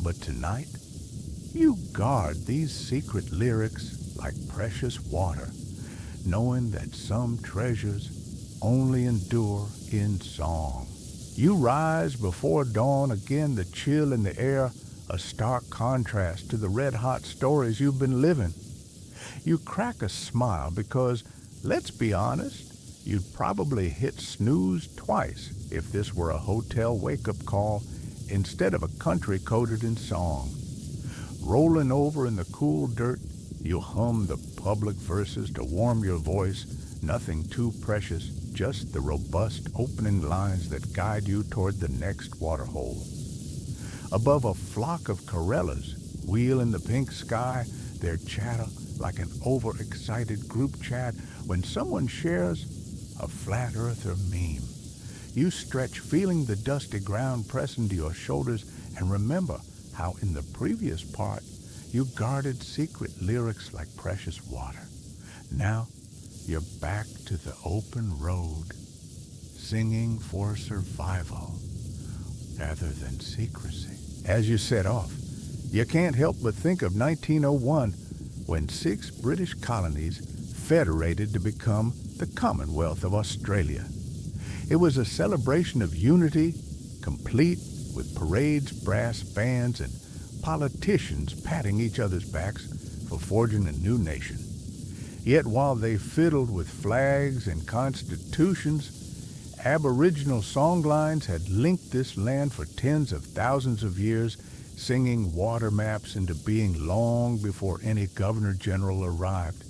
But tonight, you guard these secret lyrics like precious water, knowing that some treasures only endure in song. You rise before dawn, again the chill in the air, a stark contrast to the red-hot stories you've been living. You crack a smile because, let's be honest, you'd probably hit snooze twice if this were a hotel wake-up call instead of a country coded in song. Rolling over in the cool dirt, you hum the public verses to warm your voice, nothing too precious, just the robust opening lines that guide you toward the next waterhole. Above a flock of corellas, wheel in the pink sky, their chatter like an overexcited group chat when someone shares a flat earther meme. You stretch, feeling the dusty ground press into your shoulders, and remember how in the previous part you guarded secret lyrics like precious water. Now you're back to the open road, singing for survival rather than secrecy. As you set off, you can't help but think of 1901, when 6 British colonies federated to become the Commonwealth of Australia. It was a celebration of unity, complete with parades, brass bands, and politicians patting each other's backs for forging a new nation. Yet while they fiddled with flags and constitutions, Aboriginal songlines had linked this land for tens of thousands of years, singing water maps into being long before any governor-general arrived.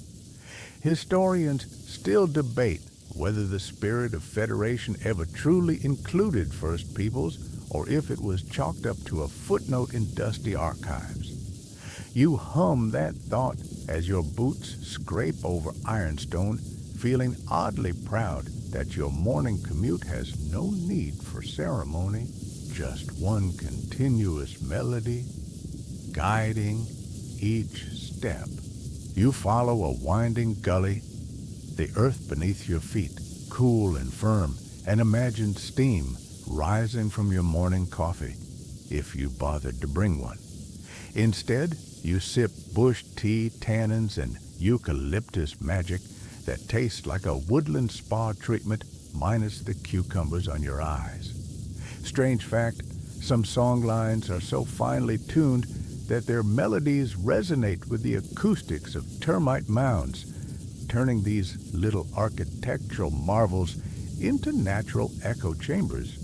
Historians still debate whether the spirit of federation ever truly included First Peoples or if it was chalked up to a footnote in dusty archives. You hum that thought as your boots scrape over ironstone, feeling oddly proud that your morning commute has no need for ceremony, just one continuous melody guiding each step. You follow a winding gully, the earth beneath your feet, cool and firm, and imagine steam rising from your morning coffee, if you bothered to bring one. Instead, you sip bush tea, tannins, and eucalyptus magic that tastes like a woodland spa treatment minus the cucumbers on your eyes. Strange fact, some songlines are so finely tuned that their melodies resonate with the acoustics of termite mounds, turning these little architectural marvels into natural echo chambers.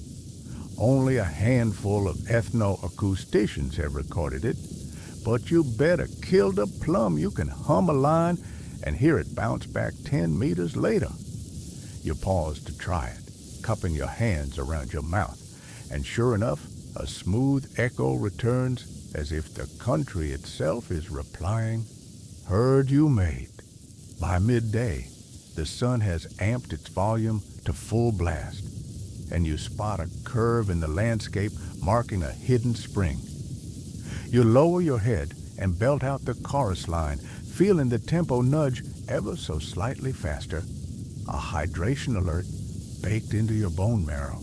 Only a handful of ethno-acousticians have recorded it, but you bet a killed up plum you can hum a line and hear it bounce back 10 meters later. You pause to try it, cupping your hands around your mouth, and sure enough, a smooth echo returns as if the country itself is replying, "Heard you, mate." By midday, the sun has amped its volume to full blast, and you spot a curve in the landscape marking a hidden spring. You lower your head and belt out the chorus line, feeling the tempo nudge ever so slightly faster, a hydration alert baked into your bone marrow.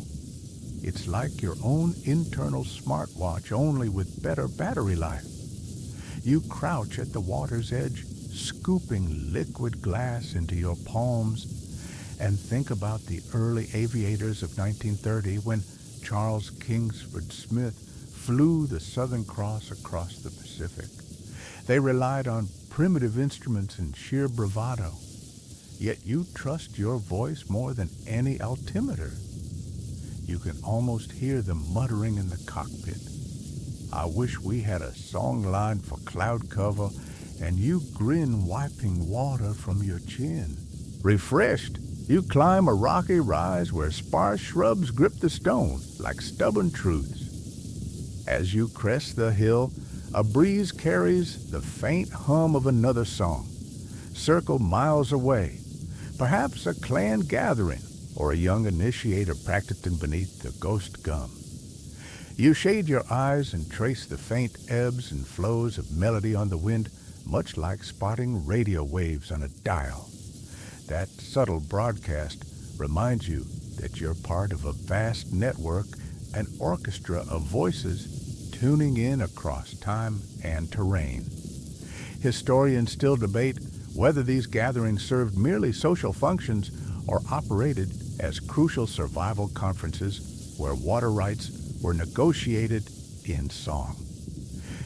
It's like your own internal smartwatch, only with better battery life. You crouch at the water's edge, scooping liquid glass into your palms, and think about the early aviators of 1930 when Charles Kingsford Smith flew the Southern Cross across the Pacific. They relied on primitive instruments and sheer bravado, yet you trust your voice more than any altimeter. You can almost hear them muttering in the cockpit. I wish we had a songline for cloud cover, and you grin, wiping water from your chin. Refreshed, you climb a rocky rise where sparse shrubs grip the stone like stubborn truths. As you crest the hill, a breeze carries the faint hum of another song, circled miles away, perhaps a clan gathering or a young initiator practicing beneath the ghost gum. You shade your eyes and trace the faint ebbs and flows of melody on the wind, much like spotting radio waves on a dial. That subtle broadcast reminds you that you're part of a vast network, an orchestra of voices tuning in across time and terrain. Historians still debate whether these gatherings served merely social functions or operated as crucial survival conferences where water rights were negotiated in song.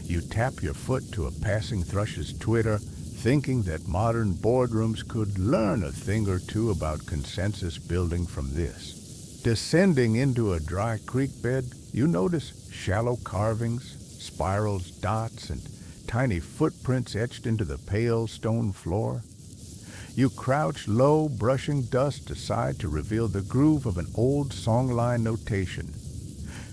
You tap your foot to a passing thrush's twitter, thinking that modern boardrooms could learn a thing or two about consensus building from this. Descending into a dry creek bed, you notice shallow carvings, spirals, dots, and tiny footprints etched into the pale stone floor. You crouch low, brushing dust aside to reveal the groove of an old songline notation.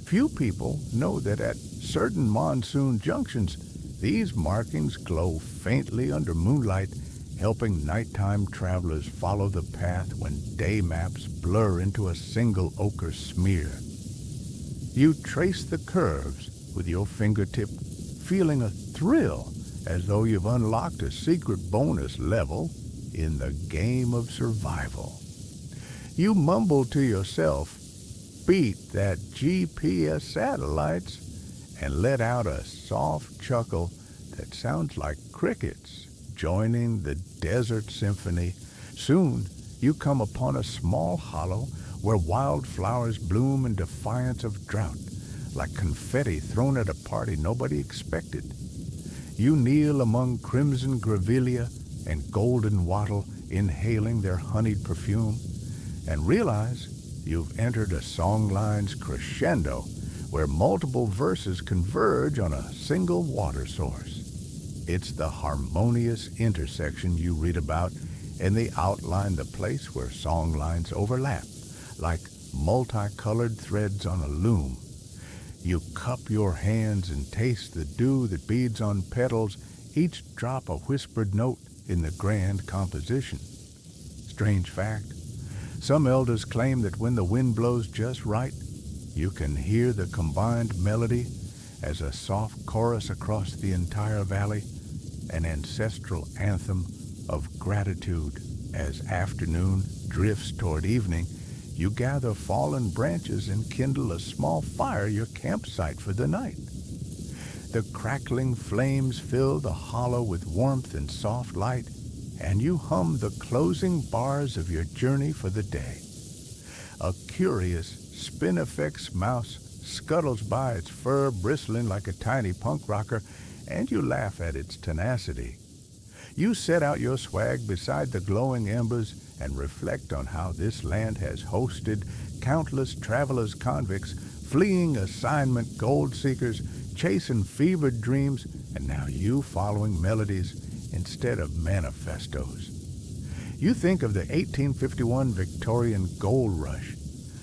Few people know that at certain monsoon junctions, these markings glow faintly under moonlight, helping nighttime travelers follow the path when day maps blur into a single ochre smear. You trace the curves with your fingertip, feeling a thrill as though you've unlocked a secret bonus level in the game of survival. You mumble to yourself, beat that GPS satellites, and let out a soft chuckle that sounds like crickets joining the desert symphony. Soon you come upon a small hollow where wildflowers bloom in defiance of drought, like confetti thrown at a party nobody expected. You kneel among crimson grevillea and golden wattle, inhaling their honeyed perfume, and realize you've entered a songline's crescendo where multiple verses converge on a single water source. It's the harmonious intersection you read about, and they outline the place where songlines overlap, like multicolored threads on a loom. You cup your hands and taste the dew that beads on petals, each drop a whispered note in the grand composition. Strange fact, some elders claim that when the wind blows just right, you can hear the combined melody as a soft chorus across the entire valley, an ancestral anthem of gratitude. As afternoon drifts toward evening, you gather fallen branches and kindle a small fire, your campsite for the night. The crackling flames fill the hollow with warmth and soft light, and you hum the closing bars of your journey for the day. A curious spinifex mouse scuttles by, its fur bristling like a tiny punk rocker, and you laugh at its tenacity. You set out your swag beside the glowing embers and reflect on how this land has hosted countless travelers convicts, fleeing assignment gold seekers, chasing fevered dreams, and now you following melodies instead of manifestos. You think of the 1851 Victorian gold rush,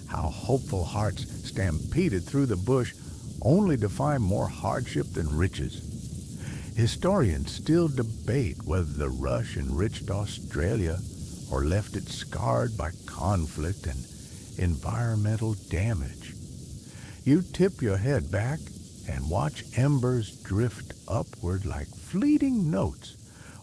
how hopeful hearts stampeded through the bush only to find more hardship than riches. Historians still debate whether the rush enriched Australia or left it scarred by conflict and environmental damage. You tip your head back and watch embers drift upward like fleeting notes,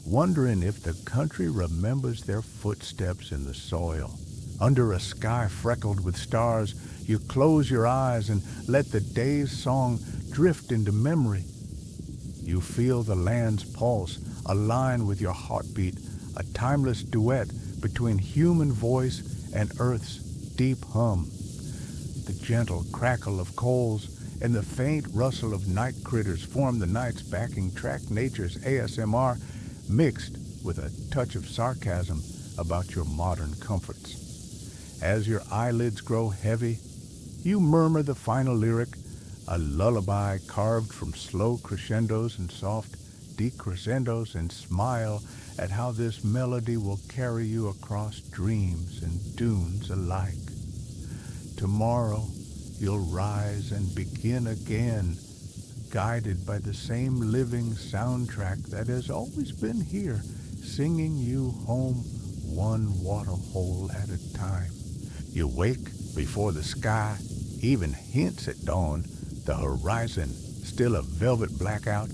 wondering if the country remembers their footsteps in the soil. Under a sky freckled with stars, you close your eyes and let the day's song drift into memory. You feel the land's pulse align with your heartbeat, a timeless duet between human voice and earth's deep hum. The gentle crackle of coals and the faint rustle of night critters form the night's backing track, nature's ASMR, mixed with a touch of sarcasm about your modern comforts. As your eyelids grow heavy, you murmur the final lyric, a lullaby carved from slow crescendos and soft decrescendos, and smile at how this melody will carry you across dreams and dunes alike. Tomorrow, you'll rise and begin again, guided by the same living soundtrack that has always been here, singing you home one waterhole at a time. You wake before the sky even hints at dawn, the horizon still a velvet blackout,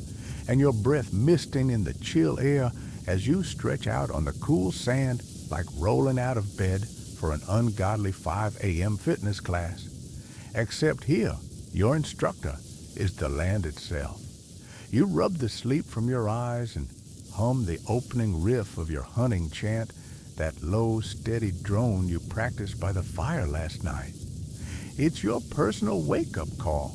and your breath misting in the chill air as you stretch out on the cool sand like rolling out of bed for an ungodly 5 a.m. fitness class. Except here, your instructor is the land itself. You rub the sleep from your eyes and hum the opening riff of your hunting chant, that low, steady drone you practiced by the fire last night. It's your personal wake-up call,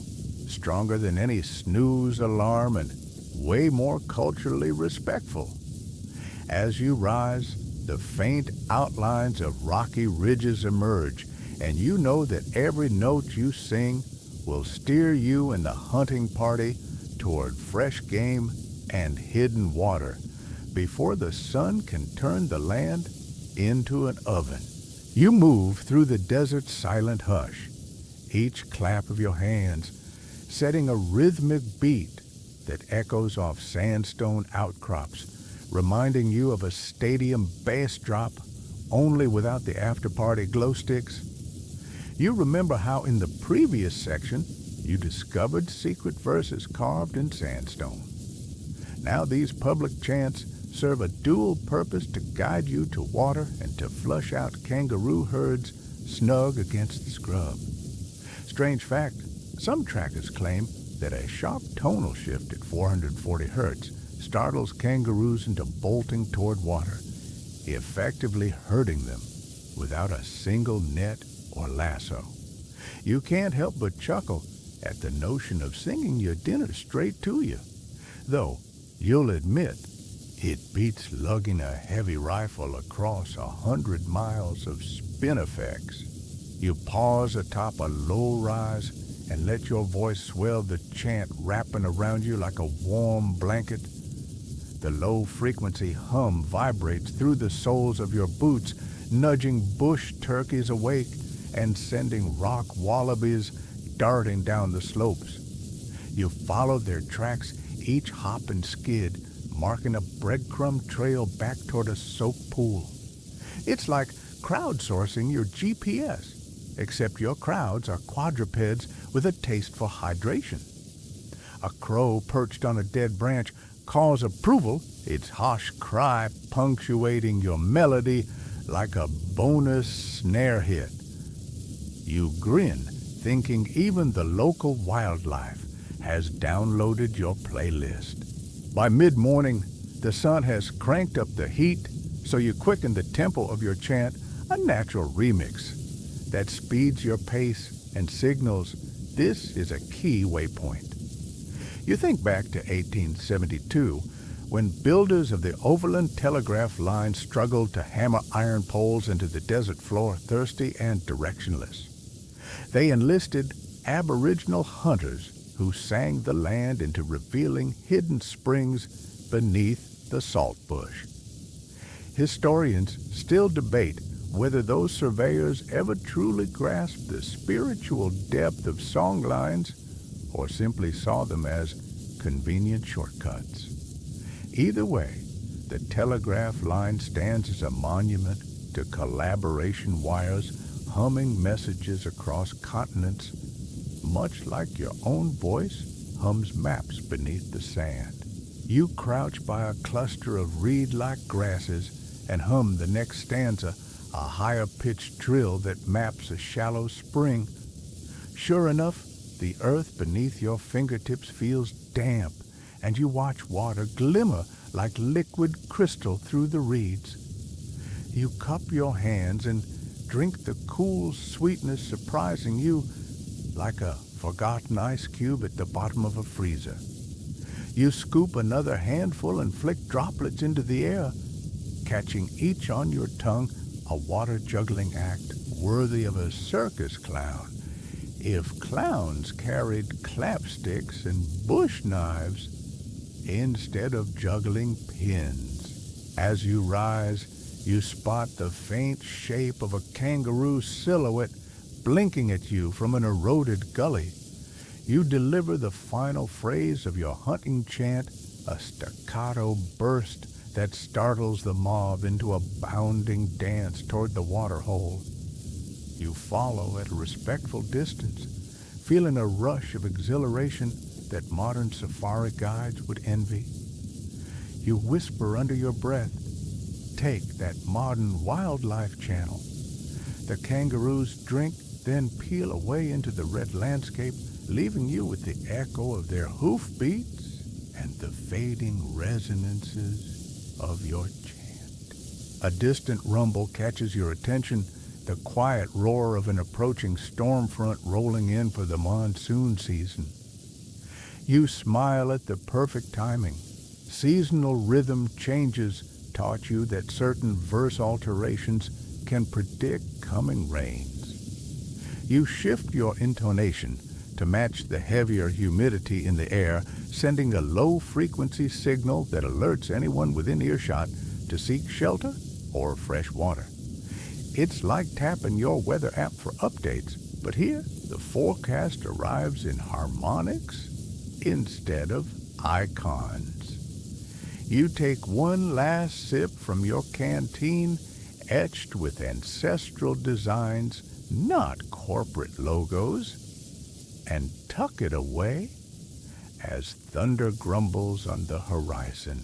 stronger than any snooze alarm and way more culturally respectful. As you rise, the faint outlines of rocky ridges emerge, and you know that every note you sing will steer you and the hunting party toward fresh game and hidden water before the sun can turn the land into an oven. You move through the desert's silent hush, each clap of your hands setting a rhythmic beat that echoes off sandstone outcrops, reminding you of a stadium bass drop, only without the after-party glow sticks. You remember how in the previous section you discovered secret verses carved in sandstone. Now these public chants serve a dual purpose to guide you to water and to flush out kangaroo herds snug against the scrub. Strange fact, some trackers claim that a sharp tonal shift at 440 hertz startles kangaroos into bolting toward water, effectively herding them without a single net or lasso. You can't help but chuckle at the notion of singing your dinner straight to you, though you'll admit it beats lugging a heavy rifle across 100 miles of spinifex. You pause atop a low rise and let your voice swell the chant wrapping around you like a warm blanket. The low-frequency hum vibrates through the soles of your boots, nudging bush turkeys awake and sending rock wallabies darting down the slopes. You follow their tracks, each hop and skid, marking a breadcrumb trail back toward a soap pool. It's like crowdsourcing your GPS, except your crowds are quadrupeds with a taste for hydration. A crow perched on a dead branch calls approval, its harsh cry punctuating your melody like a bonus snare hit. You grin, thinking even the local wildlife has downloaded your playlist. By mid-morning, the sun has cranked up the heat, so you quicken the tempo of your chant, a natural remix that speeds your pace and signals this is a key waypoint. You think back to 1872, when builders of the Overland Telegraph Line struggled to hammer iron poles into the desert floor thirsty and directionless. They enlisted Aboriginal hunters who sang the land into revealing hidden springs beneath the salt bush. Historians still debate whether those surveyors ever truly grasped the spiritual depth of songlines or simply saw them as convenient shortcuts. Either way, the telegraph line stands as a monument to collaboration wires humming messages across continents, much like your own voice hums maps beneath the sand. You crouch by a cluster of reed-like grasses and hum the next stanza, a higher-pitched trill that maps a shallow spring. Sure enough, the earth beneath your fingertips feels damp, and you watch water glimmer like liquid crystal through the reeds. You cup your hands and drink the cool sweetness surprising you like a forgotten ice cube at the bottom of a freezer. You scoop another handful and flick droplets into the air, catching each on your tongue, a water-juggling act worthy of a circus clown. If clowns carried clapsticks and bush knives instead of juggling pins. As you rise, you spot the faint shape of a kangaroo silhouette blinking at you from an eroded gully. You deliver the final phrase of your hunting chant, a staccato burst that startles the mob into a bounding dance toward the waterhole. You follow at a respectful distance, feeling a rush of exhilaration that modern safari guides would envy. You whisper under your breath, "Take that modern wildlife channel." The kangaroos drink, then peel away into the red landscape, leaving you with the echo of their hoofbeats and the fading resonances of your chant. A distant rumble catches your attention, the quiet roar of an approaching storm front rolling in for the monsoon season. You smile at the perfect timing. Seasonal rhythm changes taught you that certain verse alterations can predict coming rains. You shift your intonation to match the heavier humidity in the air, sending a low-frequency signal that alerts anyone within earshot to seek shelter or fresh water. It's like tapping your weather app for updates, but here the forecast arrives in harmonics instead of icons. You take one last sip from your canteen, etched with ancestral designs, not corporate logos, and tuck it away as thunder grumbles on the horizon.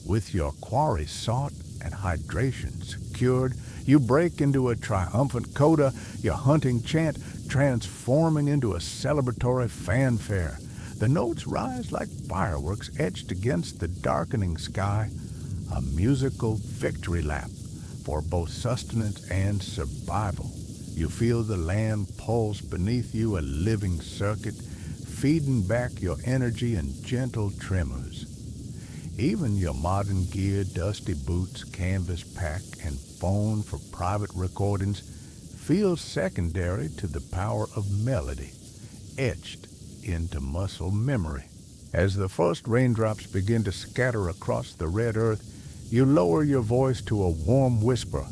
With your quarry sought and hydration secured, you break into a triumphant coda, your hunting chant transforming into a celebratory fanfare. The notes rise like fireworks etched against the darkening sky, a musical victory lap for both sustenance and survival. You feel the land pulse beneath you, a living circuit, feeding back your energy in gentle tremors. Even your modern gear, dusty boots, canvas pack, and phone for private recordings feel secondary to the power of melody, etched into muscle memory. As the first raindrops begin to scatter across the red earth, you lower your voice to a warm whisper,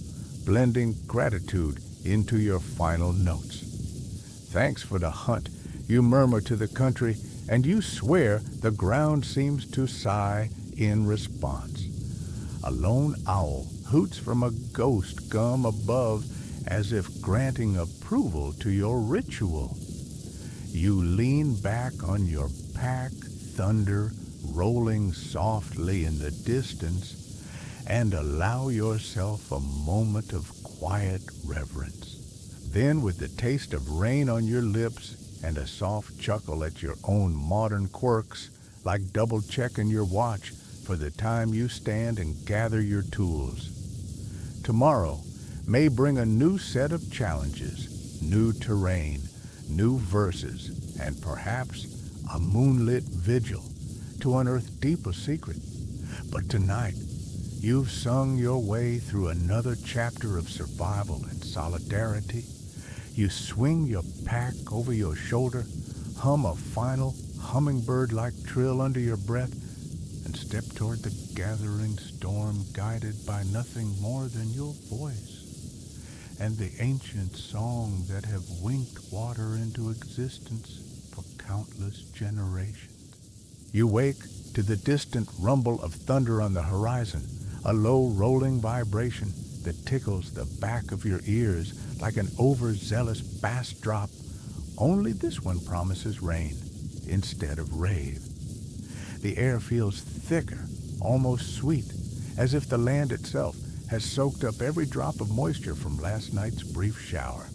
blending gratitude into your final notes. Thanks for the hunt, you murmur to the country, and you swear the ground seems to sigh in response. A lone owl hoots from a ghost gum above as if granting approval to your ritual. You lean back on your pack, thunder rolling softly in the distance, and allow yourself a moment of quiet reverence. Then, with the taste of rain on your lips and a soft chuckle at your own modern quirks, like double-checking your watch for the time you stand and gather your tools. Tomorrow may bring a new set of challenges, new terrain, new verses, and perhaps a moonlit vigil to unearth deeper secret. But tonight, you've sung your way through another chapter of survival and solidarity. You swing your pack over your shoulder, hum a final hummingbird-like trill under your breath, and step toward the gathering storm guided by nothing more than your voice and the ancient song that have winked water into existence for countless generations. You wake to the distant rumble of thunder on the horizon, a low rolling vibration that tickles the back of your ears like an overzealous bass drop. Only this one promises rain instead of rave. The air feels thicker, almost sweet, as if the land itself has soaked up every drop of moisture from last night's brief shower.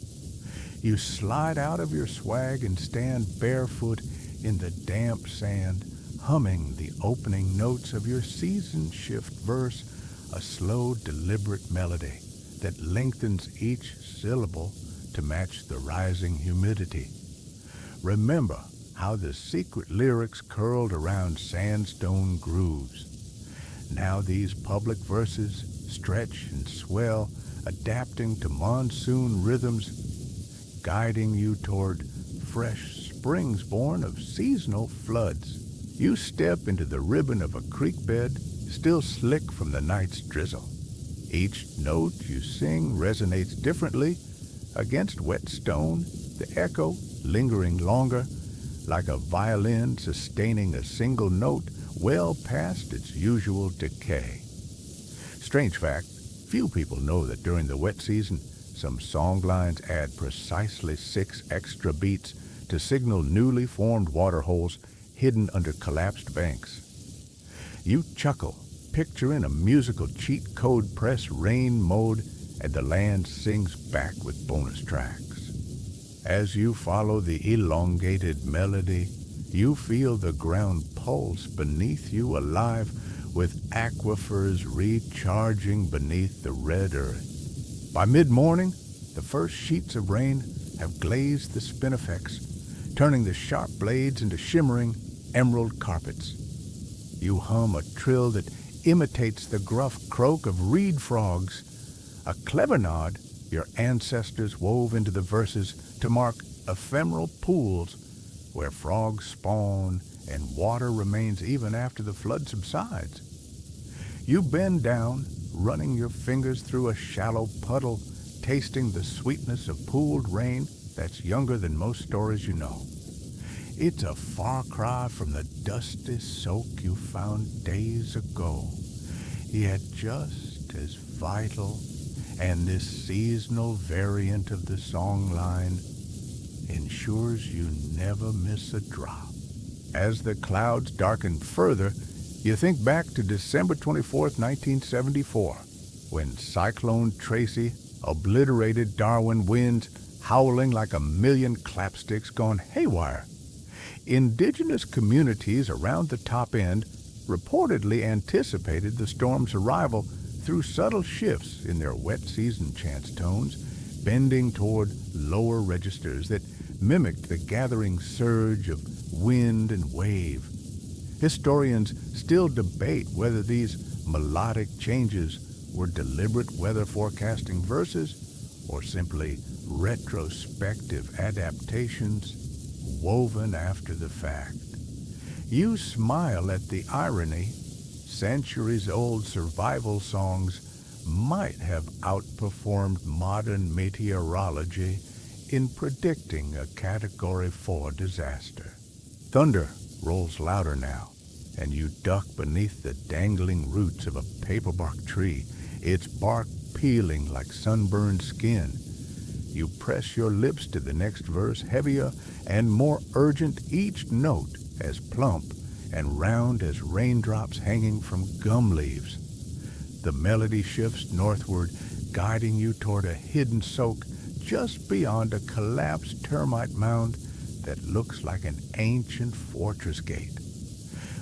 You slide out of your swag and stand barefoot in the damp sand, humming the opening notes of your season shift verse, a slow, deliberate melody that lengthens each syllable to match the rising humidity. Remember how the secret lyrics curled around sandstone grooves. Now these public verses stretch and swell, adapting to monsoon rhythms, guiding you toward fresh springs born of seasonal floods. You step into the ribbon of a creek bed, still slick from the night's drizzle. Each note you sing resonates differently against wet stone, the echo lingering longer, like a violin sustaining a single note well past its usual decay. Strange fact, few people know that during the wet season, some songlines add precisely 6 extra beats to signal newly formed waterholes hidden under collapsed banks. You chuckle, picturing a musical cheat code press rain mode, and the land sings back with bonus tracks. As you follow the elongated melody, you feel the ground pulse beneath you, alive with aquifers recharging beneath the red earth. By mid-morning, the first sheets of rain have glazed the spinifex, turning the sharp blades into shimmering emerald carpets. You hum a trill that imitates the gruff croak of reed frogs, a clever nod your ancestors wove into the verses to mark ephemeral pools where frogs spawn and water remains even after the flood subsides. You bend down, running your fingers through a shallow puddle, tasting the sweetness of pooled rain that's younger than most stories you know. It's a far cry from the dusty soak you found days ago, yet just as vital, and this seasonal variant of the songline ensures you never miss a drop. As the clouds darken further, you think back to December 24th, 1974, when Cyclone Tracy obliterated Darwin, winds howling like a million clapsticks gone haywire. Indigenous communities around the top end reportedly anticipated the storm's arrival through subtle shifts in their wet season chant tones, bending toward lower registers that mimicked the gathering surge of wind and wave. Historians still debate whether these melodic changes were deliberate weather forecasting verses or simply retrospective adaptations woven after the fact. You smile at the irony. Centuries-old survival songs might have outperformed modern meteorology in predicting a Category 4 disaster. Thunder rolls louder now, and you duck beneath the dangling roots of a paperbark tree, its bark peeling like sunburned skin. You press your lips to the next verse, heavier and more urgent, each note as plump and round as raindrops hanging from gum leaves. The melody shifts northward, guiding you toward a hidden soak just beyond a collapsed termite mound that looks like an ancient fortress gate.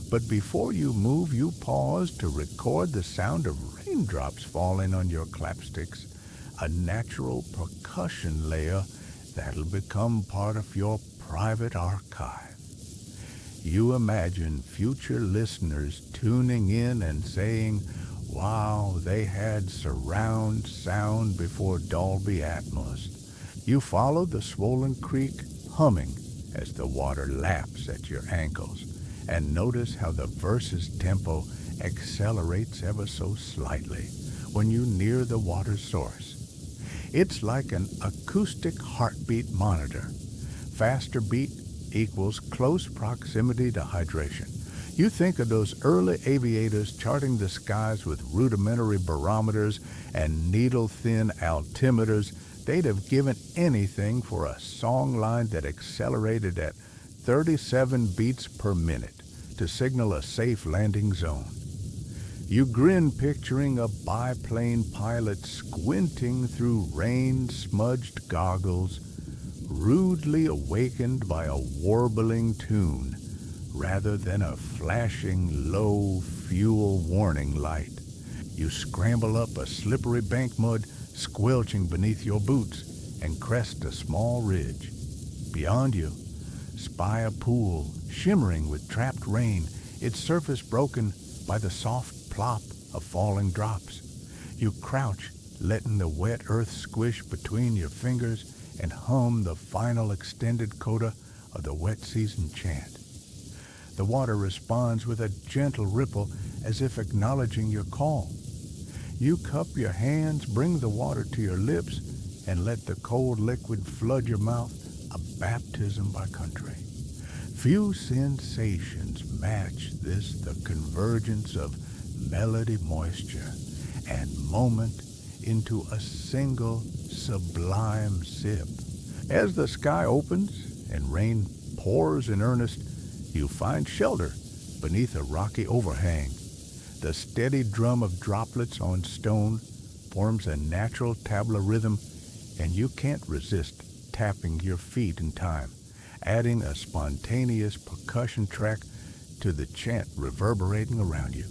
But before you move, you pause to record the sound of raindrops falling on your clapsticks, a natural percussion layer that'll become part of your private archive. You imagine future listeners tuning in and saying, wow, they had surround sound before Dolby Atmos. You follow the swollen creek, humming as the water laps at your ankles, and notice how the verse's tempo accelerates ever so slightly when you near the water's source. It's like an acoustic heartbeat monitor. Faster beat equals close proximity to hydration. You think of those early aviators charting the skies with rudimentary barometers and needle-thin altimeters. They'd have given anything for a songline that accelerated at 37 beats per minute to signal a safe landing zone. You grin, picturing a biplane pilot squinting through rain-smudged goggles, rudely awakened by a warbling tune rather than a flashing low fuel warning light. You scramble up a slippery bank mud, squelching beneath your boots, and crest a small ridge. Beyond you, spy a pool shimmering with trapped rain, its surface broken by the soft plop of falling drops. You crouch, letting the wet earth squish between your fingers, and hum the final extended coda of the wet season chant. The water responds with a gentle ripple as if acknowledging your call. You cup your hands, bring the water to your lips, and let the cold liquid flood your mouth, a baptism by country. Few sensations match this, the convergence of melody, moisture, and moment into a single sublime sip. As the sky opens and rain pours in earnest, you find shelter beneath a rocky overhang. The steady drum of droplets on stone forms a natural tabla rhythm, and you can't resist tapping your feet in time, adding a spontaneous percussion track to the chant reverberating around you.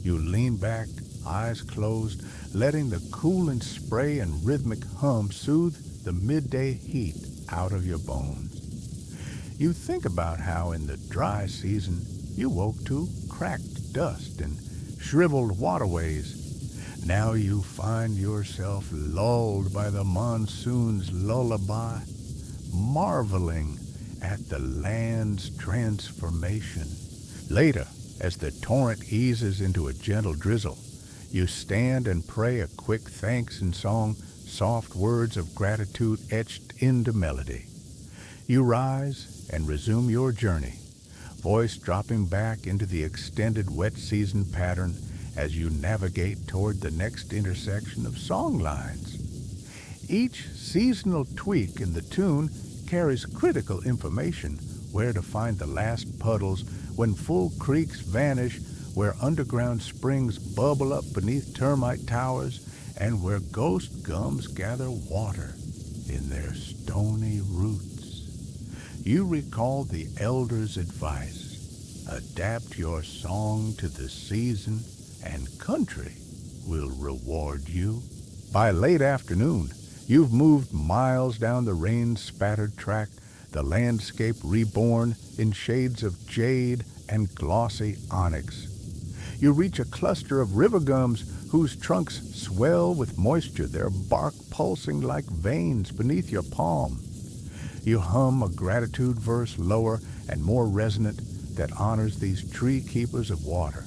You lean back, eyes closed, letting the cooling spray and rhythmic hum soothe the midday heat out of your bones. You think about how in the dry season you woke to cracked dust and shriveled waterways. Now you find yourself lulled by the monsoon's lullaby, marveling at the land's transformation. Later, as the torrent eases into a gentle drizzle, You stand and pray a quick thanks in song, soft words of gratitude etched into melody. You rise and resume your journey, voice dropping back into the extended wet season pattern as you navigate toward the next intersection of songlines. Each seasonal tweak in the tune carries critical information: where to find the last puddles when full creeks vanish, where underground springs bubble up beneath termite towers, and where ghost gums gather water in their stony roots. You recall the elders' advice: adapt your song to the season, and country will reward you. By late afternoon, you've moved miles down the rain-spattered track, the landscape reborn in shades of jade and glossy onyx. You reach a cluster of river gums whose trunks swell with moisture, their bark pulsing like veins beneath your palm. You hum a gratitude verse lower and more resonant that honors these tree keepers of water.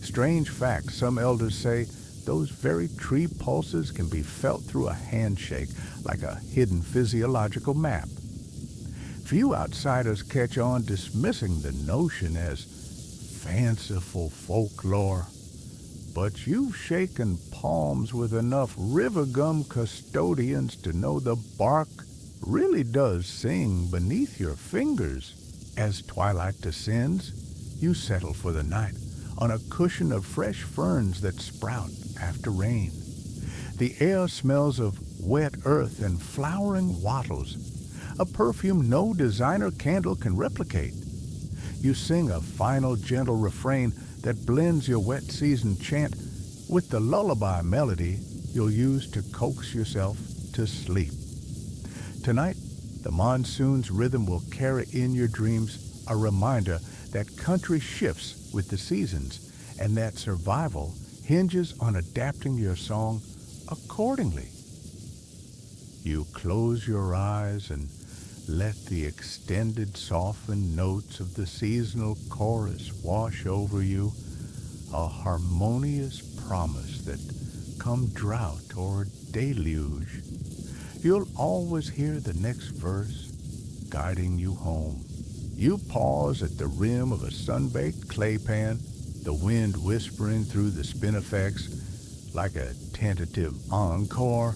Strange fact, some elders say those very tree pulses can be felt through a handshake, like a hidden physiological map. Few outsiders catch on, dismissing the notion as fanciful folklore. But you've shaken palms with enough river gum custodians to know the bark really does sing beneath your fingers. As twilight descends, you settle for the night on a cushion of fresh ferns that sprout after rain. The air smells of wet earth and flowering wattles, a perfume no designer candle can replicate. You sing a final gentle refrain that blends your wet season chant with the lullaby melody you'll use to coax yourself to sleep. Tonight, the monsoon's rhythm will carry in your dreams a reminder that country shifts with the seasons, and that survival hinges on adapting your song accordingly. You close your eyes and let the extended, softened notes of the seasonal chorus wash over you, a harmonious promise that, come drought or deluge, you'll always hear the next verse guiding you home. You pause at the rim of a sun-baked clay pan, the wind whispering through the spinifex like a tentative encore,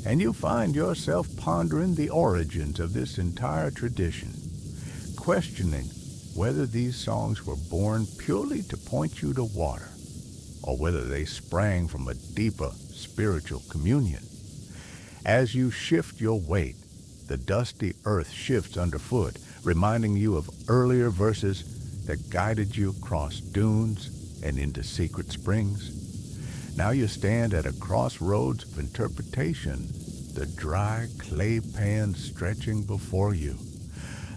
and you find yourself pondering the origins of this entire tradition, questioning whether these songs were born purely to point you to water, or whether they sprang from a deeper spiritual communion. As you shift your weight, the dusty earth shifts underfoot, reminding you of earlier verses that guided you across dunes and into secret springs. Now you stand at a crossroads of interpretation, the dry clay pan stretching before you,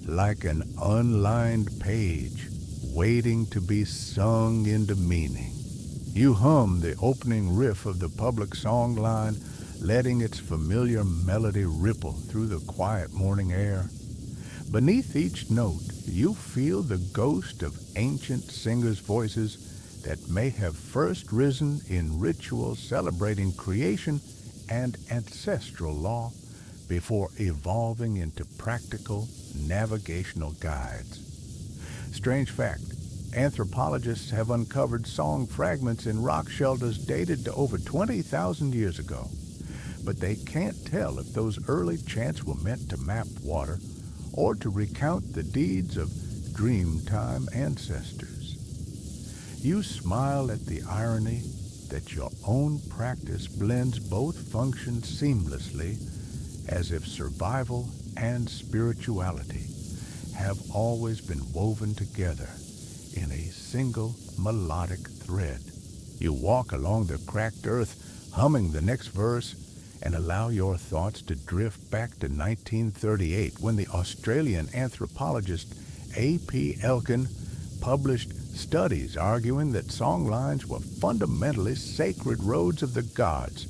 like an unlined page waiting to be sung into meaning. You hum the opening riff of the public songline, letting its familiar melody ripple through the quiet morning air. Beneath each note, you feel the ghost of ancient singers' voices that may have first risen in ritual celebrating creation and ancestral law before evolving into practical navigational guides. Strange fact, anthropologists have uncovered song fragments in rock shelters dated to over 20,000 years ago, but they can't tell if those early chants were meant to map water or to recount the deeds of dreamtime ancestors. You smile at the irony that your own practice blends both functions seamlessly, as if survival and spirituality have always been woven together in a single melodic thread. You walk along the cracked earth, humming the next verse, and allow your thoughts to drift back to 1938, when the Australian anthropologist A.P. Elkin published studies arguing that songlines were fundamentally sacred roads of the gods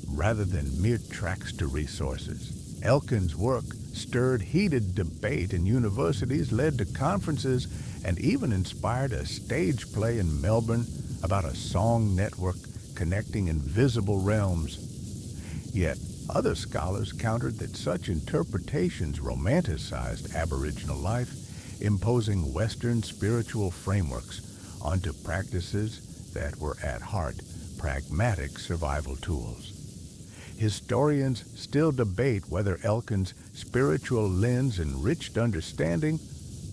rather than mere tracks to resources. Elkin's work stirred heated debate in universities, led to conferences, and even inspired a stage play in Melbourne about a song network connecting invisible realms. Yet, other scholars countered that such interpretations romanticized Aboriginal life, imposing Western spiritual frameworks onto practices that were at heart pragmatic survival tools. Historians still debate whether Elkin's spiritual lens enriched understanding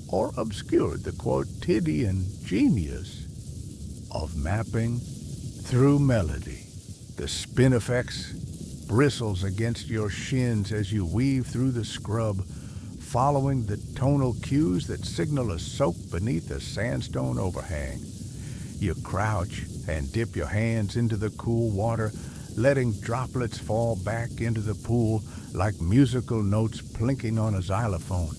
or obscured the quotidian genius of mapping through melody. The spinifex bristles against your shins as you weave through the scrub, following the tonal cues that signal a soak beneath a sandstone overhang. You crouch and dip your hands into the cool water, letting droplets fall back into the pool like musical notes plinking on a xylophone.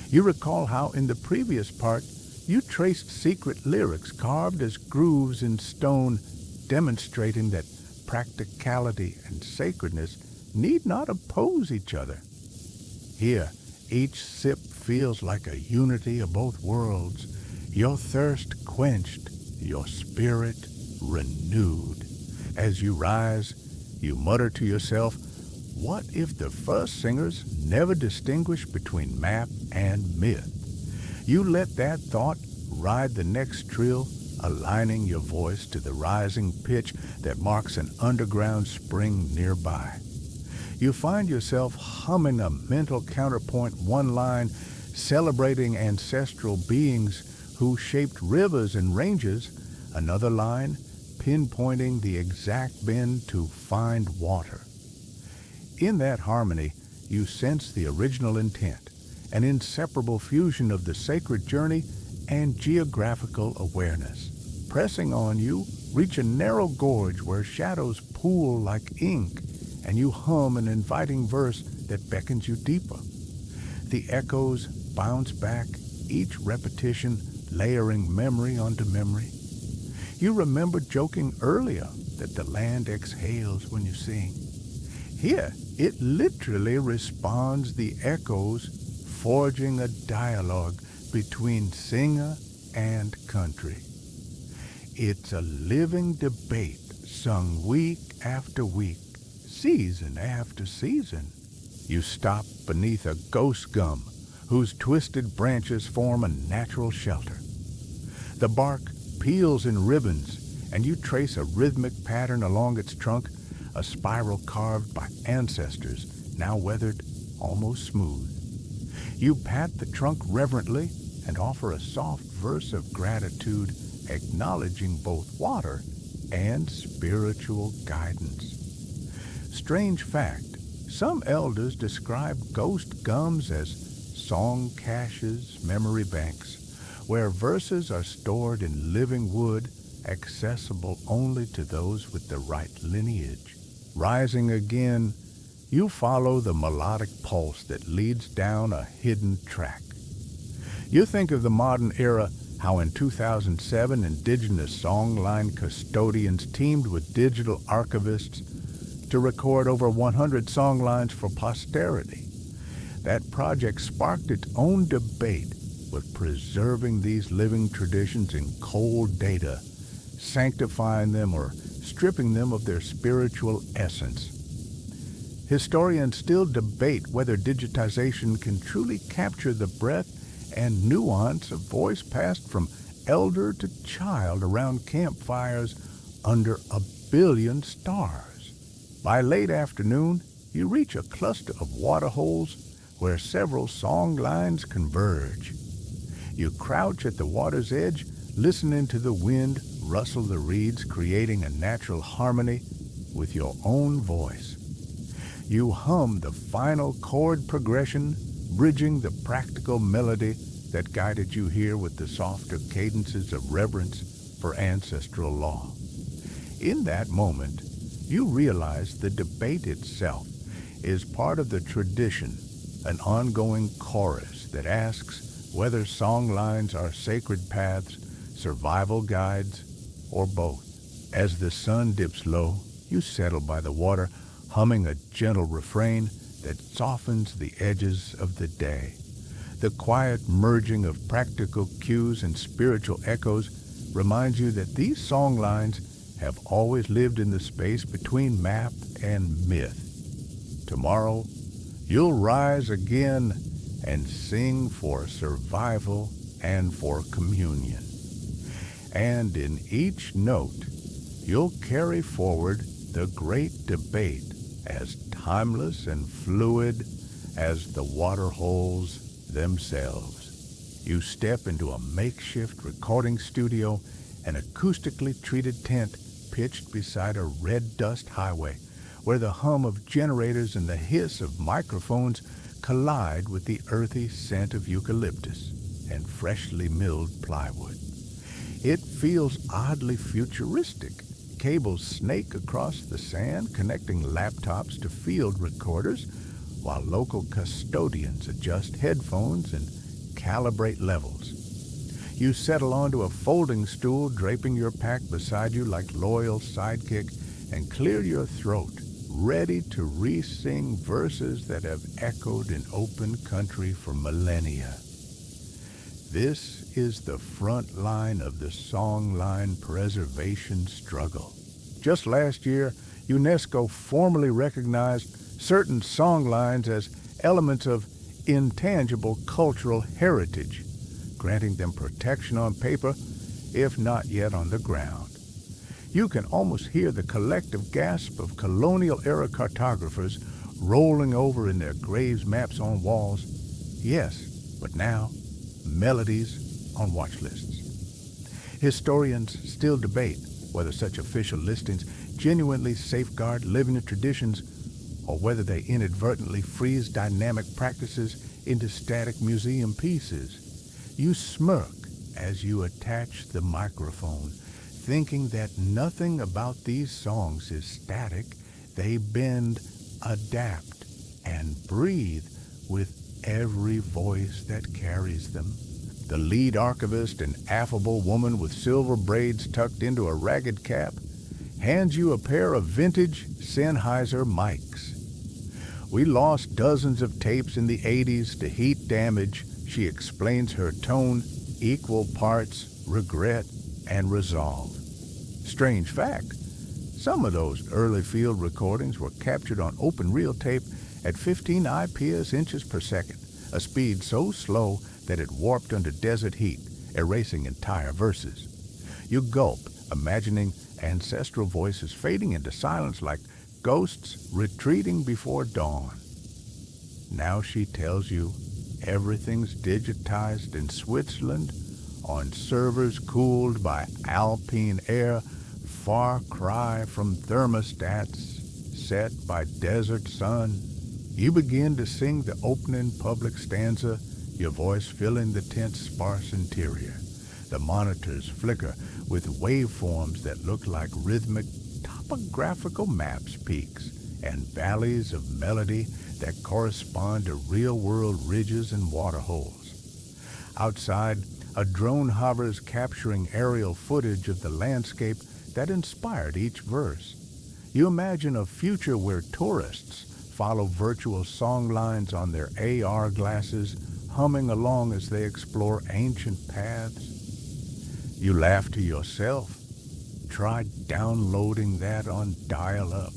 You recall how in the previous part you traced secret lyrics carved as grooves in stone, demonstrating that practicality and sacredness need not oppose each other. Here, each sip feels like a unity of both worlds, your thirst quenched, your spirit renewed. As you rise, you mutter to yourself, what if the first singers never distinguished between map and myth? You let that thought ride the next trill, aligning your voice to the rising pitch that marks an underground spring nearby. You find yourself humming a mental counterpoint one line, celebrating ancestral beings who shaped rivers and ranges, another line pinpointing the exact bend to find water. In that harmony, you sense the original intent, an inseparable fusion of the sacred journey and geographical awareness. Pressing on you, reach a narrow gorge where shadows pool like ink, and you hum an inviting verse that beckons you deeper. The echoes bounce back, each repetition layering memory onto memory. You remember joking earlier that the land exhales when you sing. Here, it literally responds the echoes, forging a dialogue between singer and country. It's a living debate sung week after week, season after season. You stop beneath a ghost gum whose twisted branches form a natural shelter. The bark peels in ribbons, and you trace a rhythmic pattern along its trunk, a spiral carved by ancestors, now weathered, almost smooth. You pat the trunk reverently and offer a soft verse of gratitude, acknowledging both water and spiritual guidance. Strange fact, some elders describe ghost gums as song caches, memory banks, where verses are stored in living wood, accessible only to those with the right lineage. Rising again, you follow the melodic pulse that leads down a hidden track. You think of the modern era, how in 2007 indigenous songline custodians teamed with digital archivists to record over 100 songlines for posterity. That project sparked its own debate with preserving these living traditions in cold data, sanctifying them or stripping them of their spiritual essence. Historians still debate whether digitization can truly capture the breadth and nuance of voice passed from elder to child around campfires under a billion stars. By late afternoon, you reach a cluster of waterholes where several song lines converge. You crouch at the water's edge, listening to the wind rustle the reeds, creating a natural harmony with your own voice. You hum the final chord progression, bridging the practical melody that guided you here with the softer cadences of reverence for ancestral law. In that moment, you realize the debate itself is part of the tradition, an ongoing chorus that asks whether songlines are sacred paths, survival guides, or both. As the sun dips low, you settle by the water, humming a gentle refrain, that softens the edges of the day. The quiet merging of practical cues and spiritual echoes reminds you that these songlines have always lived in the space between map and myth. Tomorrow, you'll rise again and sing for survival and for communion. And in each note, you'll carry forward the great debate as timeless and fluid as the waterholes themselves. You step into a makeshift recording studio, an acoustically treated tent pitched beside a red dust highway, where the hum of generators and the hiss of microphones collide with the earthy scent of eucalyptus and freshly milled plywood. It feels oddly futuristic. Cables snake across the sand, connecting laptops to field recorders, while local custodians adjust headphones and calibrate levels. You settle onto a folding stool, draping your pack beside you like loyal sidekick, and clear your throat, ready to re-sing verses that have echoed in open country for millennia. This is the front line of the songline preservation struggle. Just last year, UNESCO formally recognized certain songlines as elements of intangible cultural heritage, granting them protection on paper, if not yet on the ground. You can almost hear the collective gasp of colonial-era cartographers rolling over in their graves maps on walls. Yes, but now, melodies on watch lists. Historians still debate whether such official listings genuinely safeguard living traditions or whether they inadvertently freeze dynamic practices into static museum pieces. You smirk as you attach the microphone, thinking that nothing about these songs is static. They bend, adapt, and breathe with every voice that carries them. The lead archivist, an affable woman with silver braids tucked into a ragged cap, hands you a pair of vintage Sennheiser mics. We lost dozens of tapes in the 80s to heat damage, she explains, her tone equal parts regret and resolve. Strange fact, some of those early field recordings were captured on open reel tape at 15 IPS inches per second, a speed so slow that it warped under desert heat, erasing entire verses. You gulp, imagining ancestral voices fading into silence like ghosts retreating before dawn. Now she tells you everything's digitized in Switzerland on servers cooled by alpine air, far cry from thermostats set by desert sun. You begin to sing the opening public stanza, your voice filling the tent's sparse interior. The monitors flicker with waveforms that look like rhythmic topographical maps, peaks, and valleys of melody that correspond to real-world ridges and waterholes. Outside, a drone hovers capturing aerial footage of the landscape that inspired each verse. You imagine a future where tourists follow virtual songlines on their AR glasses, humming along as they explore ancient paths. You laugh to yourself. Try downloading that on dial-up.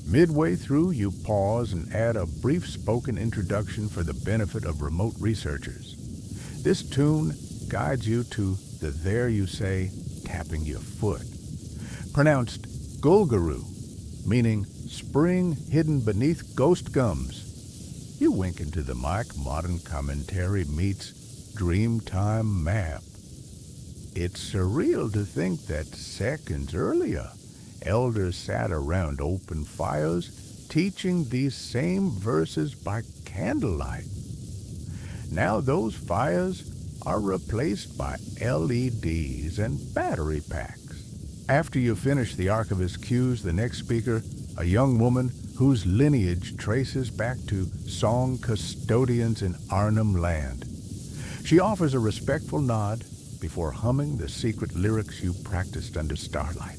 Midway through, you pause and add a brief spoken introduction for the benefit of remote researchers. This tune guides you to the "there you say" tapping your foot. Pronounced Gulguru, meaning spring hidden beneath ghost gums. You wink into the mic, modern commentary meets Dreamtime map. It's surreal to think that seconds earlier, elders sat around open fires teaching these same verses by candlelight. Now those fires are replaced by LEDs and battery packs. After you finish the archivist's cues, the next speaker, a young woman whose lineage traces back to song custodians in Arnhem Land. She offers a respectful nod before humming the secret lyrics you practiced under starlight.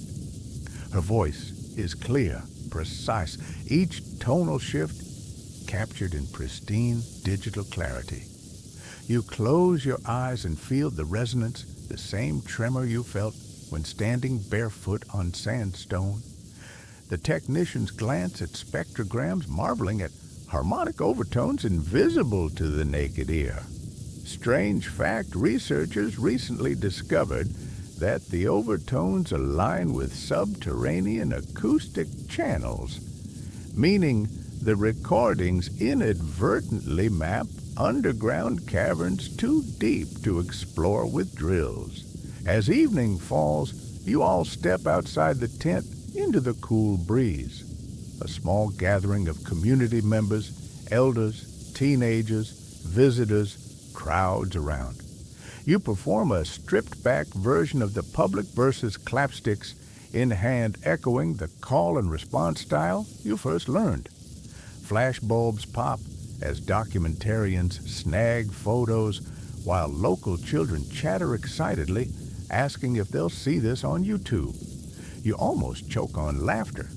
Her voice is clear, precise, each tonal shift captured in pristine digital clarity. You close your eyes and feel the resonance, the same tremor you felt when standing barefoot on sandstone. The technicians glance at spectrograms, marveling at harmonic overtones invisible to the naked ear. Strange fact, researchers recently discovered that the overtones align with subterranean acoustic channels, meaning the recordings inadvertently map underground caverns too deep to explore with drills. As evening falls, you all step outside the tent into the cool breeze. A small gathering of community members, elders, teenagers, visitors, crowds around. You perform a stripped-back version of the public versus clapsticks in hand, echoing the call and response style you first learned. Flashbulbs pop as documentarians snag photos while local children chatter excitedly, asking if they'll see this on YouTube. You almost choke on laughter.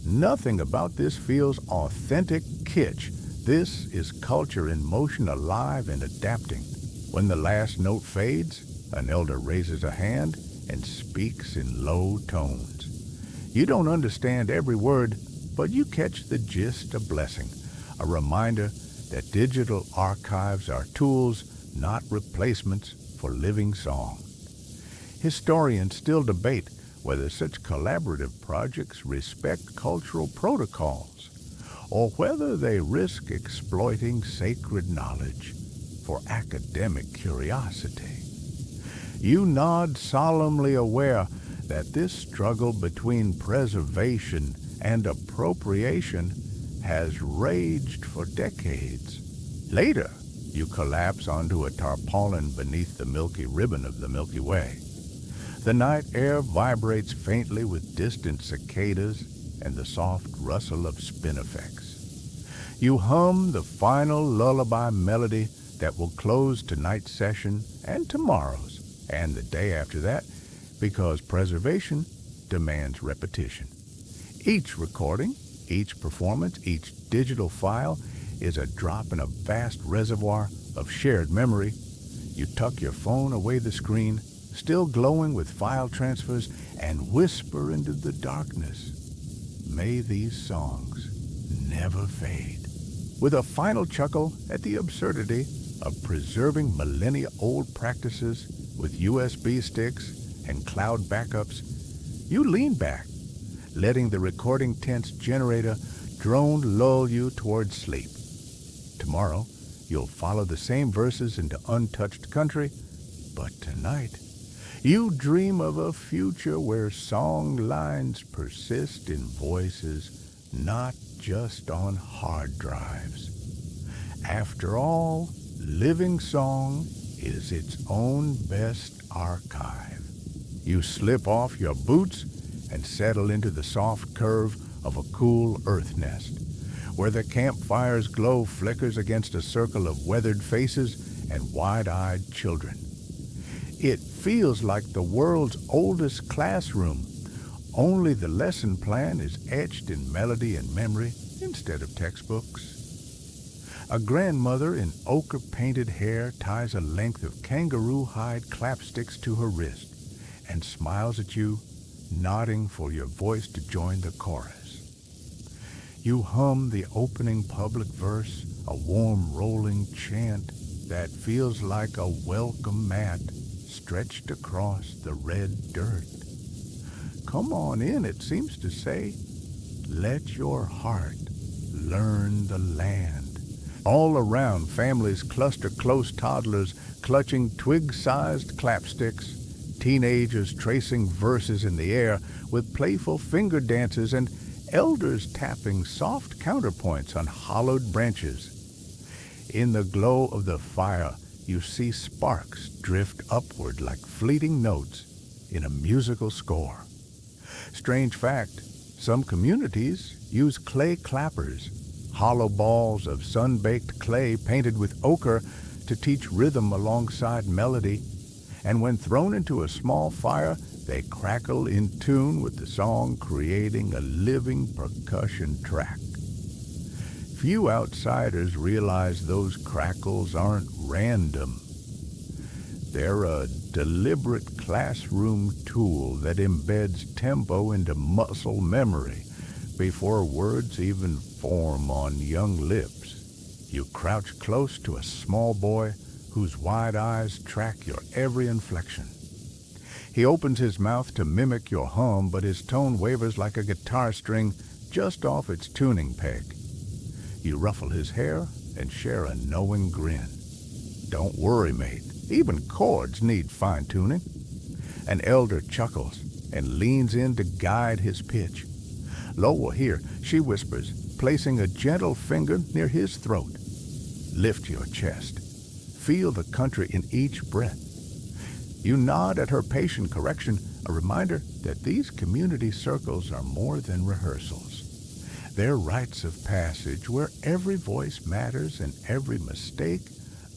Nothing about this feels authentic kitsch. This is culture in motion, alive and adapting. When the last note fades, an elder raises a hand and speaks in low tones. You don't understand every word, but you catch the gist, a blessing, a reminder that digital archives are tools, not replacements for living song. Historians still debate whether such collaborative projects respect cultural protocols or whether they risk exploiting sacred knowledge for academic curiosity. You nod, solemnly aware that this struggle between preservation and appropriation has raged for decades. Later, you collapse onto a tarpaulin beneath the milky ribbon of the Milky Way. The night air vibrates faintly with distant cicadas and the soft rustle of spinifex. You hum the final lullaby melody that will close tonight's session and tomorrow's and the day after that, because preservation demands repetition. Each recording, each performance, each digital file is a drop in a vast reservoir of shared memory. You tuck your phone away the screen, still glowing with file transfers, and whisper into the darkness, "May these songs never fade." With a final chuckle at the absurdity of preserving millennia-old practices with USB sticks and cloud backups, you lean back, letting the recording tent's generator drone lull you toward sleep. Tomorrow, you'll follow the same verses into untouched country, but tonight, you dream of a future where song lines persist in voices, not just on hard drives. After all, living song is its own best archive. You slip off your boots and settle into the soft curve of a cool earth nest, where the campfire's glow flickers against a circle of weathered faces and wide-eyed children. It feels like the world's oldest classroom, only the lesson plan is etched in melody and memory instead of textbooks. A grandmother in ochre-painted hair ties a length of kangaroo hide clapsticks to her wrist and smiles at you, nodding for your voice to join the chorus. You hum the opening public verse, a warm rolling chant that feels like a welcome mat stretched across the red dirt. Come on in, it seems to say. Let your heart learn the land. All around, families cluster close, toddlers clutching twig-sized clapsticks, teenagers tracing verses in the air with playful finger dances, and elders tapping soft counterpoints on hollowed branches. In the glow of the fire, you see sparks drift upward like fleeting notes in a musical score. Strange fact, some communities use clay clappers, hollow balls of sun-baked clay painted with ochre to teach rhythm alongside melody, and when thrown into a small fire, they crackle in tune with the song, creating a living percussion track. Few outsiders realize those crackles aren't random. They're a deliberate classroom tool that embeds tempo into muscle memory before words even form on young lips. You crouch close to a small boy whose wide eyes track your every inflection. He opens his mouth to mimic your hum, but his tone wavers like a guitar string just off its tuning peg. You ruffle his hair and share a knowing grin. Don't worry, mate. Even chords need fine-tuning. An elder chuckles and leans in to guide his pitch. Lower here, she whispers, placing a gentle finger near his throat. Lift your chest. Feel the country in each breath. You nod at her patient correction, a reminder that these community circles are more than rehearsals. They're rites of passage where every voice matters and every mistake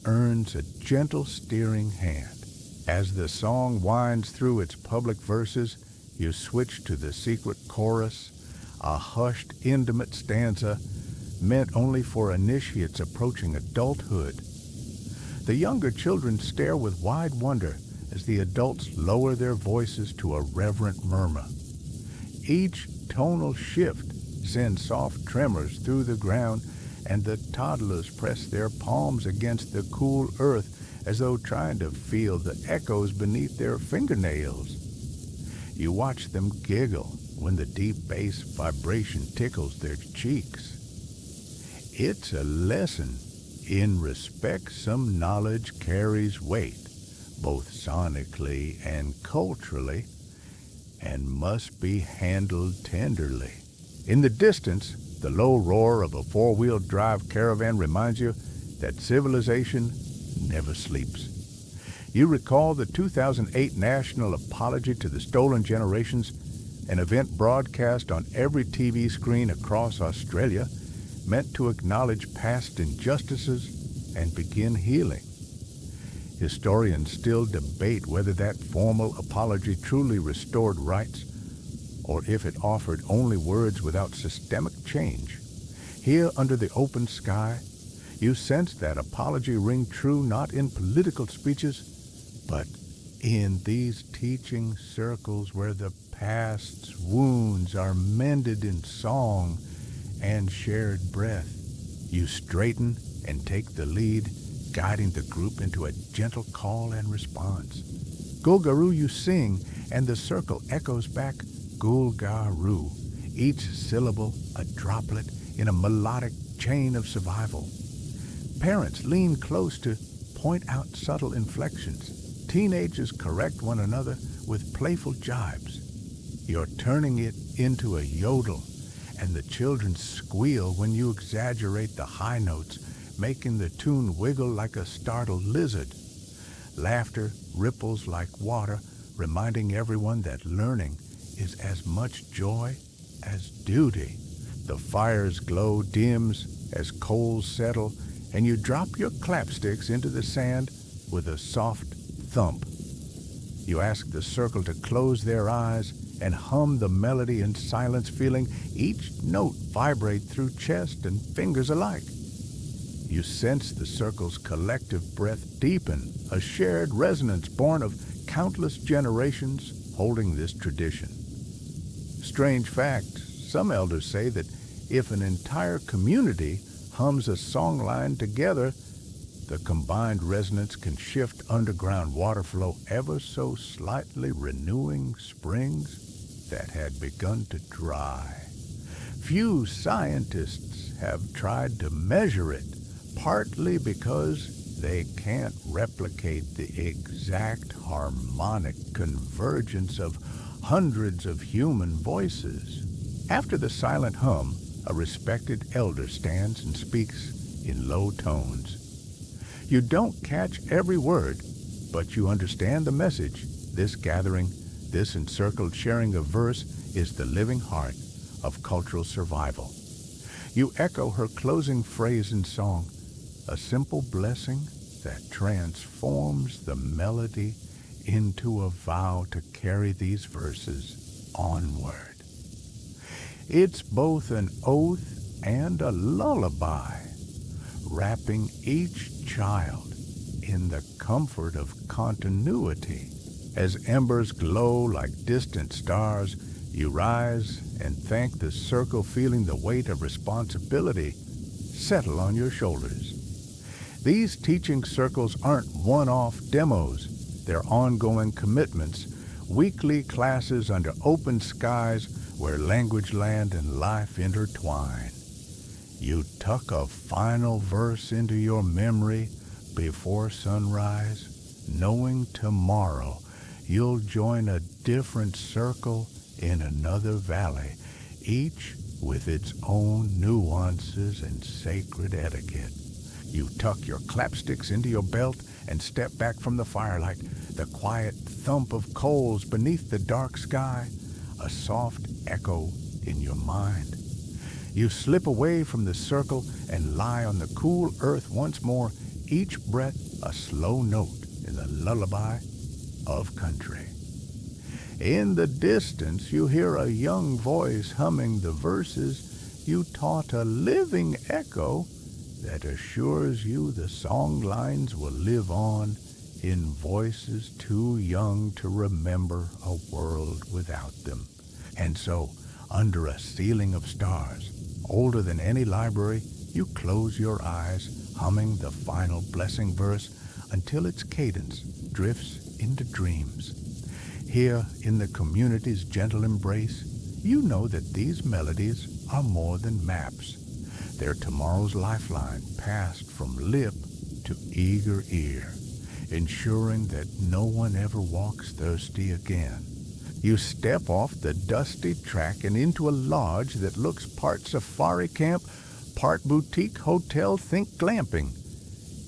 earns a gentle steering hand. As the song winds through its public verses, you switch to the secret chorus, a hushed, intimate stanza meant only for initiates approaching adulthood. The younger children stare with wide wonder as the adults lower their voices to a reverent murmur. Each tonal shift sends soft tremors through the ground, and the toddlers press their palms against the cool earth as though trying to feel the echoes beneath their fingernails. You watch them giggle when the deep bass vibration tickles their cheeks. It's a lesson in respect some knowledge carries weight, both sonically and culturally, and must be handled tenderly. In the distance, the low roar of a four-wheel drive caravan reminds you that civilization never sleeps. You recall the 2008 National Apology to the Stolen Generations, an event broadcast on every TV screen across Australia, meant to acknowledge past injustices and begin healing. Historians still debate whether that formal apology truly restored rights, or if it offered only words without systemic change. Here under the open sky, you sense that apology ring true not in political speeches, but in these teaching circles where the past's wounds are mended in song and shared breath. You straighten and take the lead, guiding the group into a gentle call and response. Gulgaru you sing, and the circle echoes back Gulgaru, each syllable a droplet in a melodic chain of survival. Parents lean close to point out subtle inflections. Teenagers correct one another with playful jibes. You're turning it into a yodel, and the children squeal when you exaggerate the high notes, making the tune wiggle like a startled lizard. Laughter ripples like water, reminding everyone that learning is as much joy as duty. The fire's glow dims as coals settle, and you drop your clapsticks into the sand with a soft thump. You ask the circle to close their eyes and hum the melody in silence, feeling each note vibrate through chest and fingers alike. You sense the circle's collective breath deepen, a shared resonance born of countless generations holding this tradition. Strange fact, some elders say that if an entire community hums a songline together, the combined resonance can shift underground water flow ever so slightly, renewing springs that had begun to dry. Few scientists have tried to measure it, partly because they can't replicate the exact harmonic convergence of hundreds of human voices. After the silent hum, a respected elder stands and speaks in low tones. You don't catch every word, but you understand the message. This gathering, this encircled sharing of verse, is the living heart of cultural survival. You echo her closing phrase in song, a simple blessing that transforms the melody into a vow to carry these verses onward. It's both an oath and a lullaby, wrapping each child in the comfort of continuity. As embers glow like distant stars, you rise and thank the circle, feeling the weight of responsibility settle on your shoulders. These teaching circles aren't one-off demos. They're ongoing commitments, weekly classes under open skies where language, land, and life intertwine. You tuck a final verse into your memory before sunrise, knowing tomorrow you'll join a different circle in another valley, each with its own nuances and sacred etiquette. You tuck your clapsticks into your belt and step back from the firelight, the quiet thump of coals beneath the dark sky, a soft echo in your mind. You slip away from the circle and lie on the cool earth once more, each breath a slow note in the lullaby of country. In the distance, you hear a young voice humming the verses you taught, a living echo that assures you the songlines will live on in voices too young to remember a world without them. And so, under a ceiling of stars, older than any library, you close your eyes, humming the final blessing verse until its cadence drifts into dreams. Here, in the community's gentle embrace, you know that these melodies are more than maps. They're tomorrow's lifeline, passed from lip to eager ear, ensuring that no one ever walks thirsty again. You step off the dusty track and into a lodge that looks part safari camp, part boutique hotel, think glamping.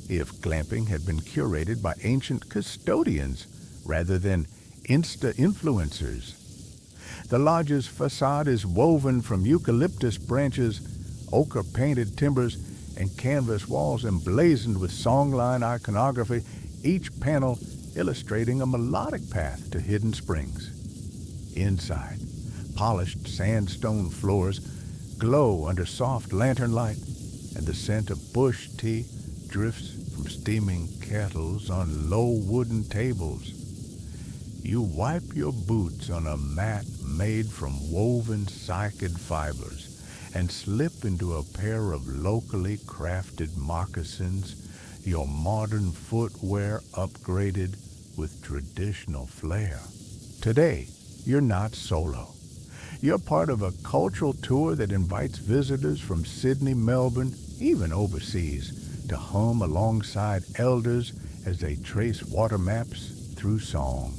If glamping had been curated by ancient custodians rather than Insta-influencers. The lodge's facade is woven from eucalyptus branches, ochre-painted timbers, and canvas walls emblazoned with songline iconography, each panel illustrating a melodic path to hidden springs. Inside, polished sandstone floors glow under soft lantern light, and the scent of bush tea drifts from steaming kettles on low wooden tables. You wipe your boots on a mat made from woven cycad fibers and slip into a pair of locally crafted moccasins, your modern footwear upgraded with traditional flair. Today, you're not solo. You're part of a cultural tour that invites visitors from Sydney, Melbourne, even overseas, to hum alongside elders as they trace water maps through song.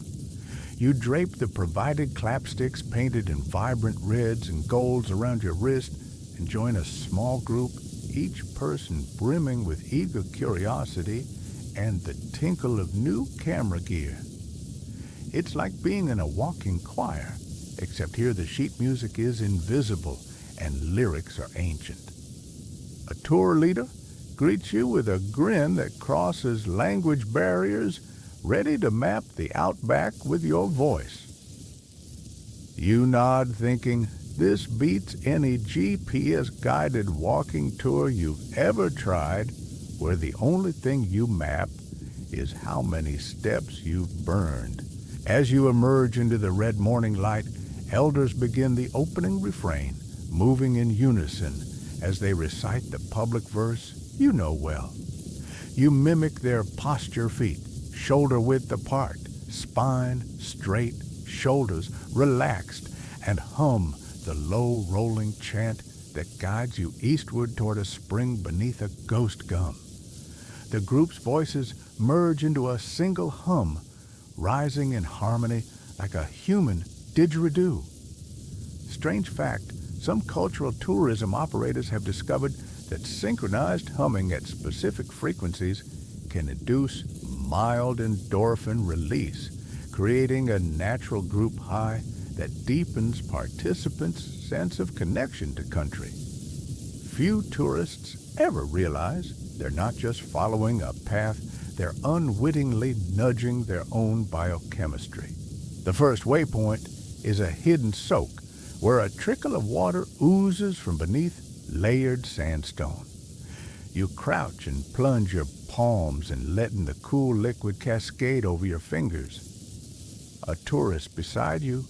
You drape the provided clapsticks painted in vibrant reds and golds around your wrist and join a small group, each person brimming with eager curiosity and the tinkle of new camera gear. It's like being in a walking choir, except here the sheet music is invisible and lyrics are ancient. A tour leader greets you with a grin that crosses language barriers, ready to map the outback with your voice. You nod, thinking, this beats any GPS-guided walking tour you've ever tried, where the only thing you map is how many steps you've burned. As you emerge into the red morning light, elders begin the opening refrain, moving in unison as they recite the public verse you know well. You mimic their posture feet, shoulder width apart, spine straight, shoulders relaxed, and hum the low rolling chant that guides you eastward toward a spring beneath a ghost gum. The group's voices merge into a single hum, rising in harmony like a human didgeridoo. Strange fact, some cultural tourism operators have discovered that synchronized humming at specific frequencies can induce mild endorphin release, creating a natural group high that deepens participants' sense of connection to country. Few tourists ever realize they're not just following a path, they're unwittingly nudging their own biochemistry. The first waypoint is a hidden soak, where a trickle of water oozes from beneath layered sandstone. You crouch and plunge your palms and letting the cool liquid cascade over your fingers. A tourist beside you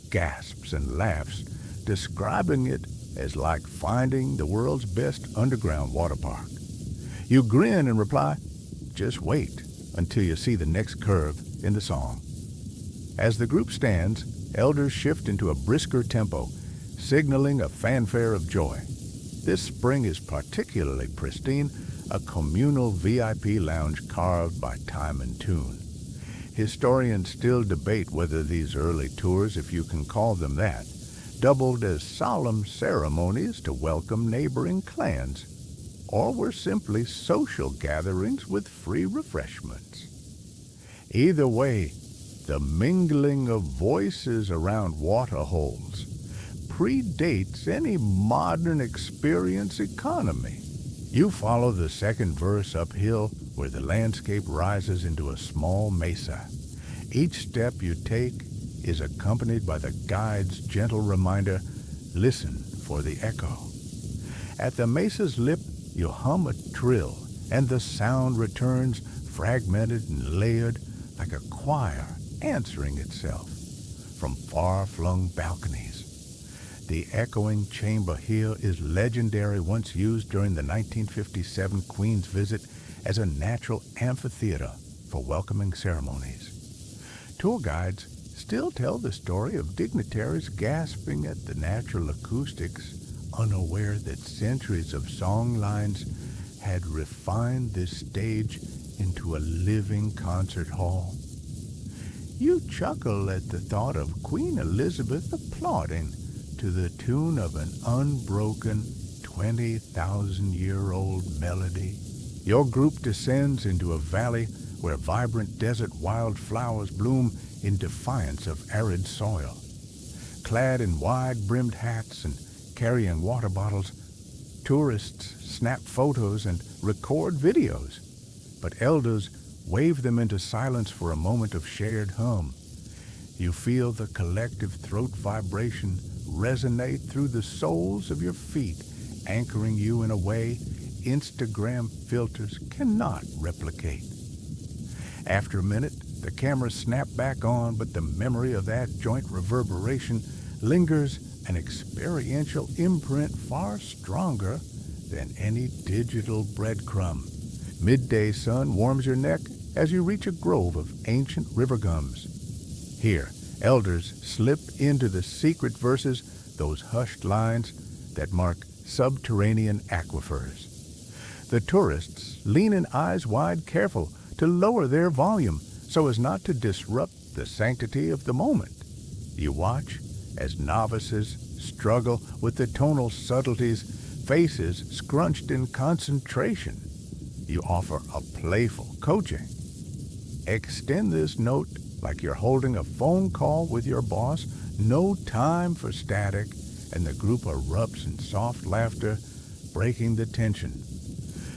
gasps and laughs, describing it as like finding the world's best underground water park. You grin and reply, just wait until you see the next curve in the song. As the group stands, elders shift into a brisker tempo, signaling a fanfare of joy. This spring is particularly pristine, a communal VIP lounge carved by time and tune. Historians still debate whether these early tours, if you can call them that, doubled as solemn ceremonies to welcome neighboring clans, or were simply social gatherings with free refreshments. Either way, the mingling of voices around waterholes predates any modern experience economy. You follow the second verse uphill where the landscape rises into a small mesa. Each step you take is accompanied by the guide's gentle reminder, listen for the echo. At the mesa's lip, you hum a trill, and the sound returns fragmented and layered like a choir answering itself from far-flung balconies. The echoing chamber here is legendary, once used during the 1957 Queen's visit as a natural amphitheater for welcoming ceremonies. Tour guides still tell the story of dignitaries gasping at the natural acoustics, unaware that centuries of songlines had refined this stage into a living concert hall. You chuckle at the thought of Queen Elizabeth applauding to the tune of an unbroken 20,000-year-old melody. Your group descends into a valley where vibrant desert wildflowers bloom in defiance of arid soil. Clad in wide-brimmed hats and carrying water bottles, tourists snap photos and record videos, but elders wave them into silence for a moment of shared hum. You feel the collective throat vibration resonate through the soles of your feet, anchoring you in a way Instagram filters cannot replicate. After a minute, the cameras snap back on, but the memory of that joint reverberation lingers, an experiential imprint far stronger than any digital breadcrumb. Midday sun warms your neck as you reach a grove of ancient river gums. Here, elders slip into the secret verses, those hushed lines that mark subterranean aquifers. The tourists lean in eyes wide, careful to lower their volume so as not to disrupt the sanctity of the moment. You watch as novices struggle with the tonal subtleties, faces scrunched in concentration. You offer a playful coaching. Extend this note like you're holding a phone call with your boss, no time for static, and the group erupts in soft laughter, breaking the tension.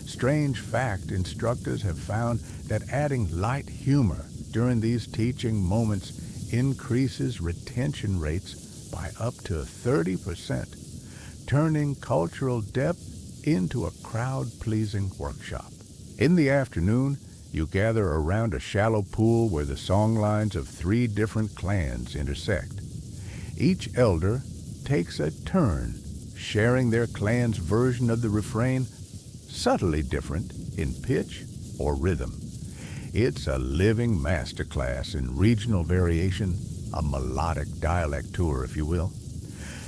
Strange fact, instructors have found that adding light humor during these teaching moments increases retention rates by up to 30%, turning cultural depth into a crowd-pleasing workshop. In the afternoon, you gather around a shallow pool where the songlines of 3 different clans intersect. Each elder takes a turn, sharing their clan's version of the refrain, subtly different in pitch or rhythm. It's a living masterclass in regional variation, a melodic dialect tour, if you will.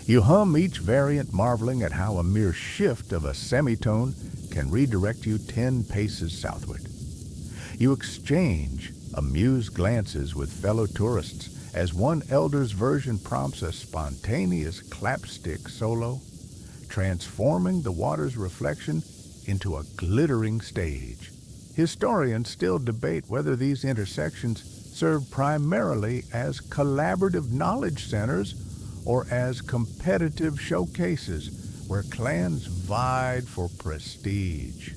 You hum each variant, marveling at how a mere shift of a semitone can redirect you 10 paces southward. You exchange amused glances with fellow tourists as one elder's version prompts a spontaneous clapstick solo, transforming the water's reflection into a glittering stage. Historians still debate whether these intersections serve primarily as collaborative knowledge centers or as competitive showcases where clans vied for prestige.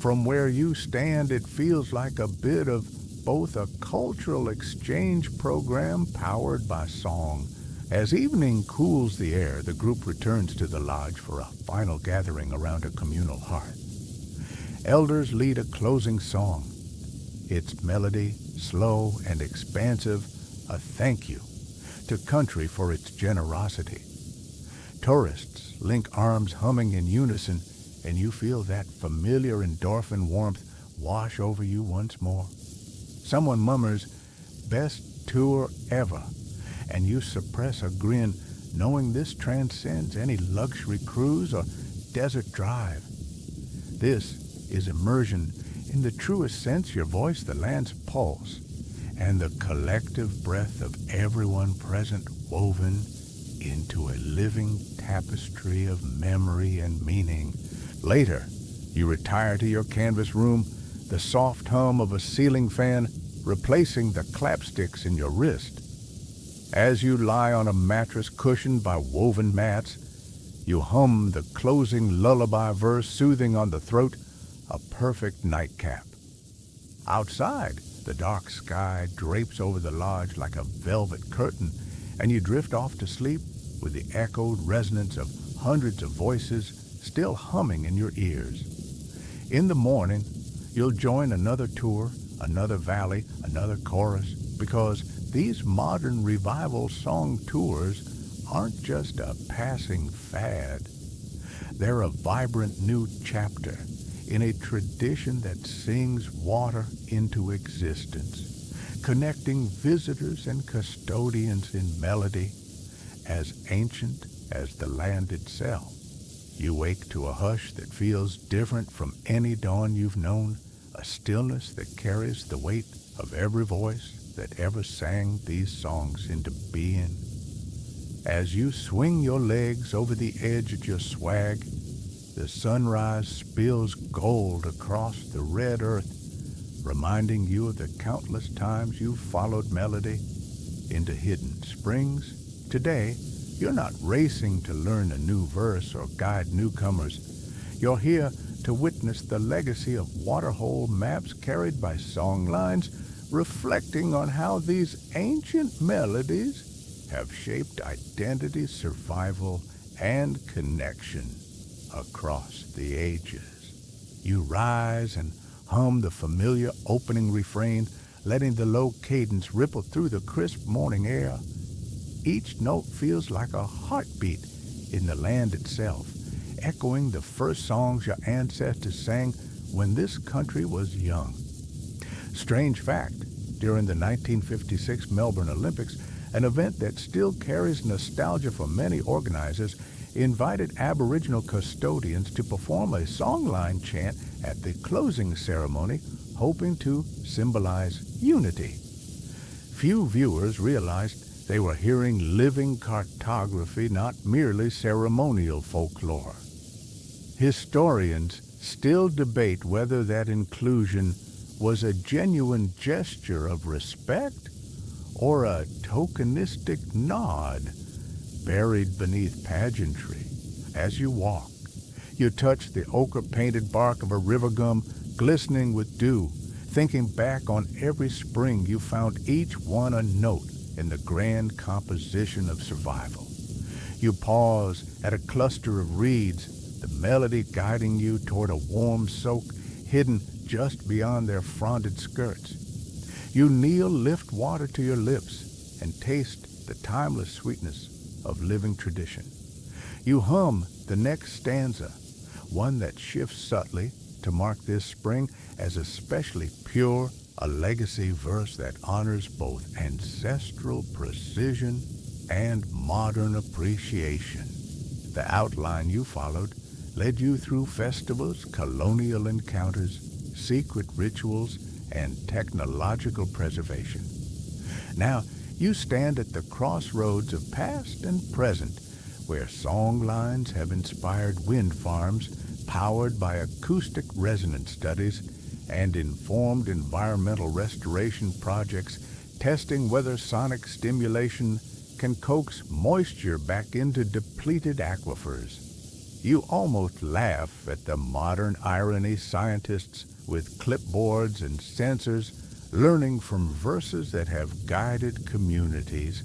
From where you stand, it feels like a bit of both a cultural exchange program powered by song, As evening cools the air, the group returns to the lodge for a final gathering around a communal hearth. Elders lead a closing song, its melody slow and expansive, a thank you to country for its generosity. Tourists link arms humming in unison, and you feel that familiar endorphin warmth wash over you once more. Someone murmurs, "Best tour ever," and you suppress a grin, knowing this transcends any luxury cruise or desert drive. This is immersion in the truest sense, your voice the land's pulse, and the collective breath of everyone present woven into a living tapestry of memory and meaning. Later, you retire to your canvas room, the soft hum of a ceiling fan replacing the clapsticks in your wrist. As you lie on a mattress cushioned by woven mats, you hum the closing lullaby verse soothing on the throat, a perfect nightcap. Outside, the dark sky drapes over the lodge like a velvet curtain, and you drift off to sleep with the echoed resonance of hundreds of voices still humming in your ears. In the morning, you'll join another tour, another valley, another chorus, because these modern revival song tours aren't just a passing fad. They're a vibrant new chapter in a tradition that sings water into existence, connecting visitors and custodians in melody as ancient as the land itself. You wake to a hush that feels different from any dawn you've known, a stillness that carries the weight of every voice that ever sang these songs into being. As you swing your legs over the edge of your swag, the sunrise spills gold across the red earth, reminding you of the countless times you've followed melody into hidden springs. Today, you're not racing to learn a new verse or guide newcomers. You're here to witness the legacy of Waterhole maps carried by songlines, reflecting on how these ancient melodies have shaped identity, survival, and connection across the ages. You rise and hum the familiar opening refrain, letting the low cadence ripple through the crisp morning air. Each note feels like a heartbeat in the land itself, echoing the first songs your ancestors sang when this country was young. Strange fact, during the 1956 Melbourne Olympics, an event that still carries nostalgia for many organizers invited Aboriginal custodians to perform a songline chant at the closing ceremony, hoping to symbolize unity. Few viewers realized they were hearing living cartography, not merely ceremonial folklore. Historians still debate whether that inclusion was a genuine gesture of respect or a tokenistic nod buried beneath pageantry. As you walk, you touch the ochre-painted bark of a river gum glistening with dew, thinking back on every spring you found each one a note in the grand composition of survival. You pause at a cluster of reeds, the melody guiding you toward a warm soak hidden just beyond their fronded skirts. You kneel, lift water to your lips, and taste the timeless sweetness of living tradition. You hum the next stanza, one that shifts subtly to mark this spring as especially pure, a legacy verse that honors both ancestral precision and modern appreciation. The outline you followed led you through festivals, colonial encounters, secret rituals, and technological preservation. Now, you stand at the crossroads of past and present, where songlines have inspired wind farms powered by acoustic resonance studies and informed environmental restoration projects testing whether sonic stimulation can coax moisture back into depleted aquifers. You almost laugh at the modern irony scientists with clipboards and sensors learning from verses that have guided communities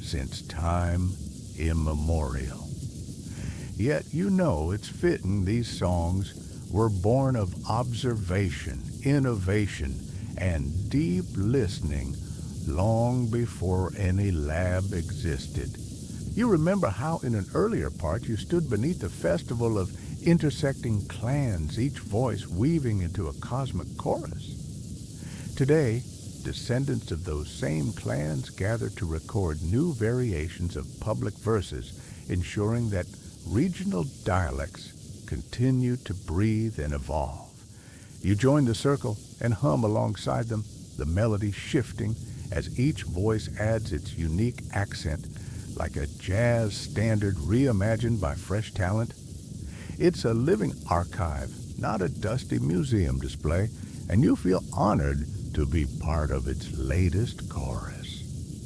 since time immemorial. Yet you know it's fitting these songs were born of observation, innovation, and deep listening long before any lab existed. You remember how in an earlier part you stood beneath a festival of intersecting clans, each voice weaving into a cosmic chorus. Today, descendants of those same clans gather to record new variations of public verses, ensuring that regional dialects continue to breathe and evolve. You join the circle and hum alongside them, the melody shifting as each voice adds its unique accent, like a jazz standard reimagined by fresh talent. It's a living archive, not a dusty museum display, and you feel honored to be part of its latest chorus.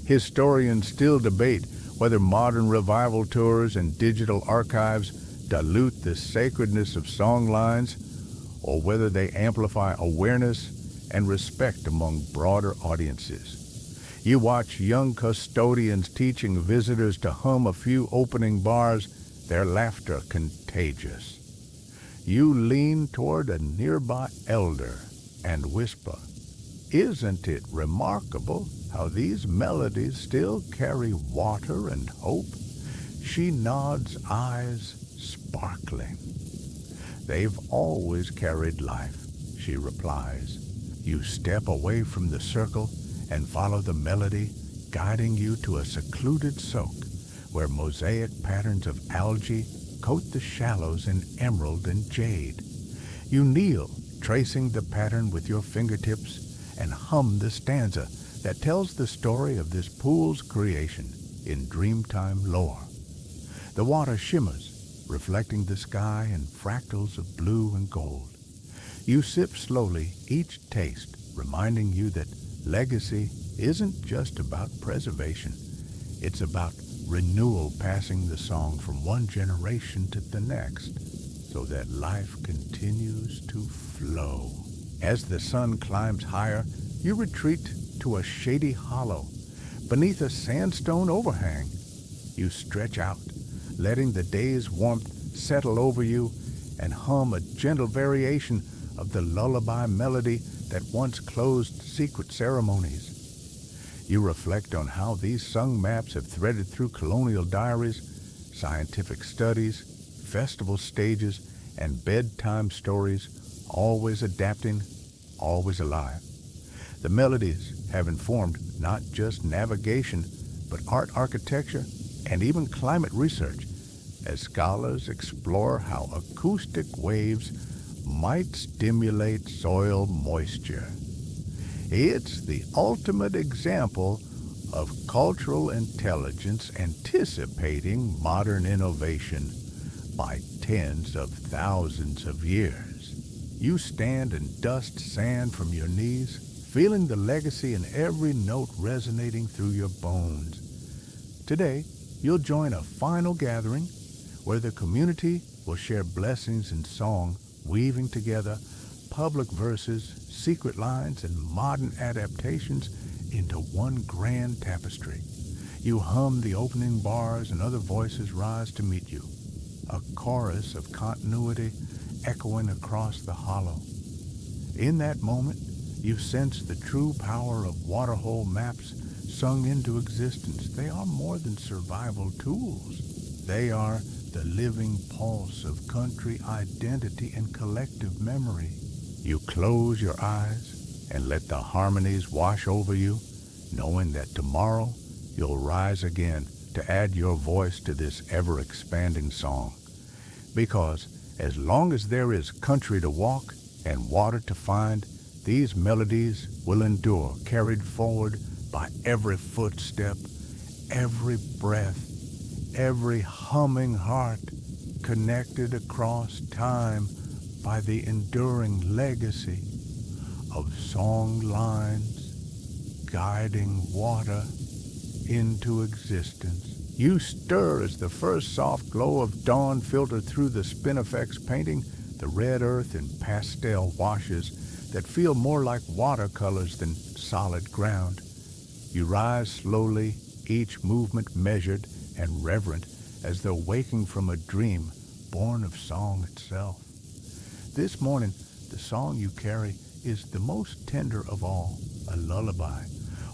Historians still debate whether modern revival tours and digital archives dilute the sacredness of songlines, or whether they amplify awareness and respect among broader audiences. You watch young custodians teaching visitors to hum a few opening bars, their laughter contagious. You lean toward a nearby elder and whisper, "Isn't it remarkable how these melodies still carry water and hope?" She nods, eyes sparkling. "They've always carried life," she replies. You step away from the circle and follow the melody, guiding you to a secluded soak where mosaic patterns of algae coat the shallows in emerald and jade. You kneel, tracing the pattern with your fingertips, and hum the stanza that tells the story of this pool's creation in Dreamtime lore. The water shimmers, reflecting the sky in fractals of blue and gold. You sip slowly, each taste reminding you that legacy isn't just about preservation. It's about renewal, passing the song from one generation to the next so that life continues to flow. As the sun climbs higher, you retreat to a shady hollow. Beneath a sandstone overhang, you stretch out, letting the day's warmth settle over you, and hum a gentle variation of the lullaby melody that once closed secret ceremonies. You reflect on how these sung maps have threaded through colonial diaries, scientific studies, festival stages, and bedtime stories, always adapting, always alive. The melodies have informed not just navigation, but art, architecture, and even climate research, as scholars explore how acoustic waves might stimulate soil moisture. It's the ultimate example of cultural intelligence anticipating modern innovation by tens of thousands of years. You stand and dust sand from your knees, feeling the legacy in every note resonating through your bones. Today, you'll join a final gathering where the community will share blessings in song, weaving together public verses, secret lines, and modern adaptations into one grand tapestry. You hum the opening bars and other voices rise to meet you, a chorus of continuity echoing across the hollow. In that moment, you sense the true power of Waterhole maps sung into existence. They are more than survival tools. They are the living pulse of country identity and collective memory. You close your eyes and let the harmonies wash over you, knowing that tomorrow you'll rise again to add your voice to this ever-expanding song. Because as long as there is country to walk and water to find, these melodies will endure, carried forward by every footstep, every breath, every humming heart, connected across time by the enduring legacy of song lines guiding water into existence. You stir as the first soft glow of dawn filters through the spinifex painting, the red earth in pastel washes that feel more like watercolors than solid ground. You rise slowly, each movement measured and reverent as though waking from a dream born of song itself. This morning, the song you carry is the most tender of all, a lullaby,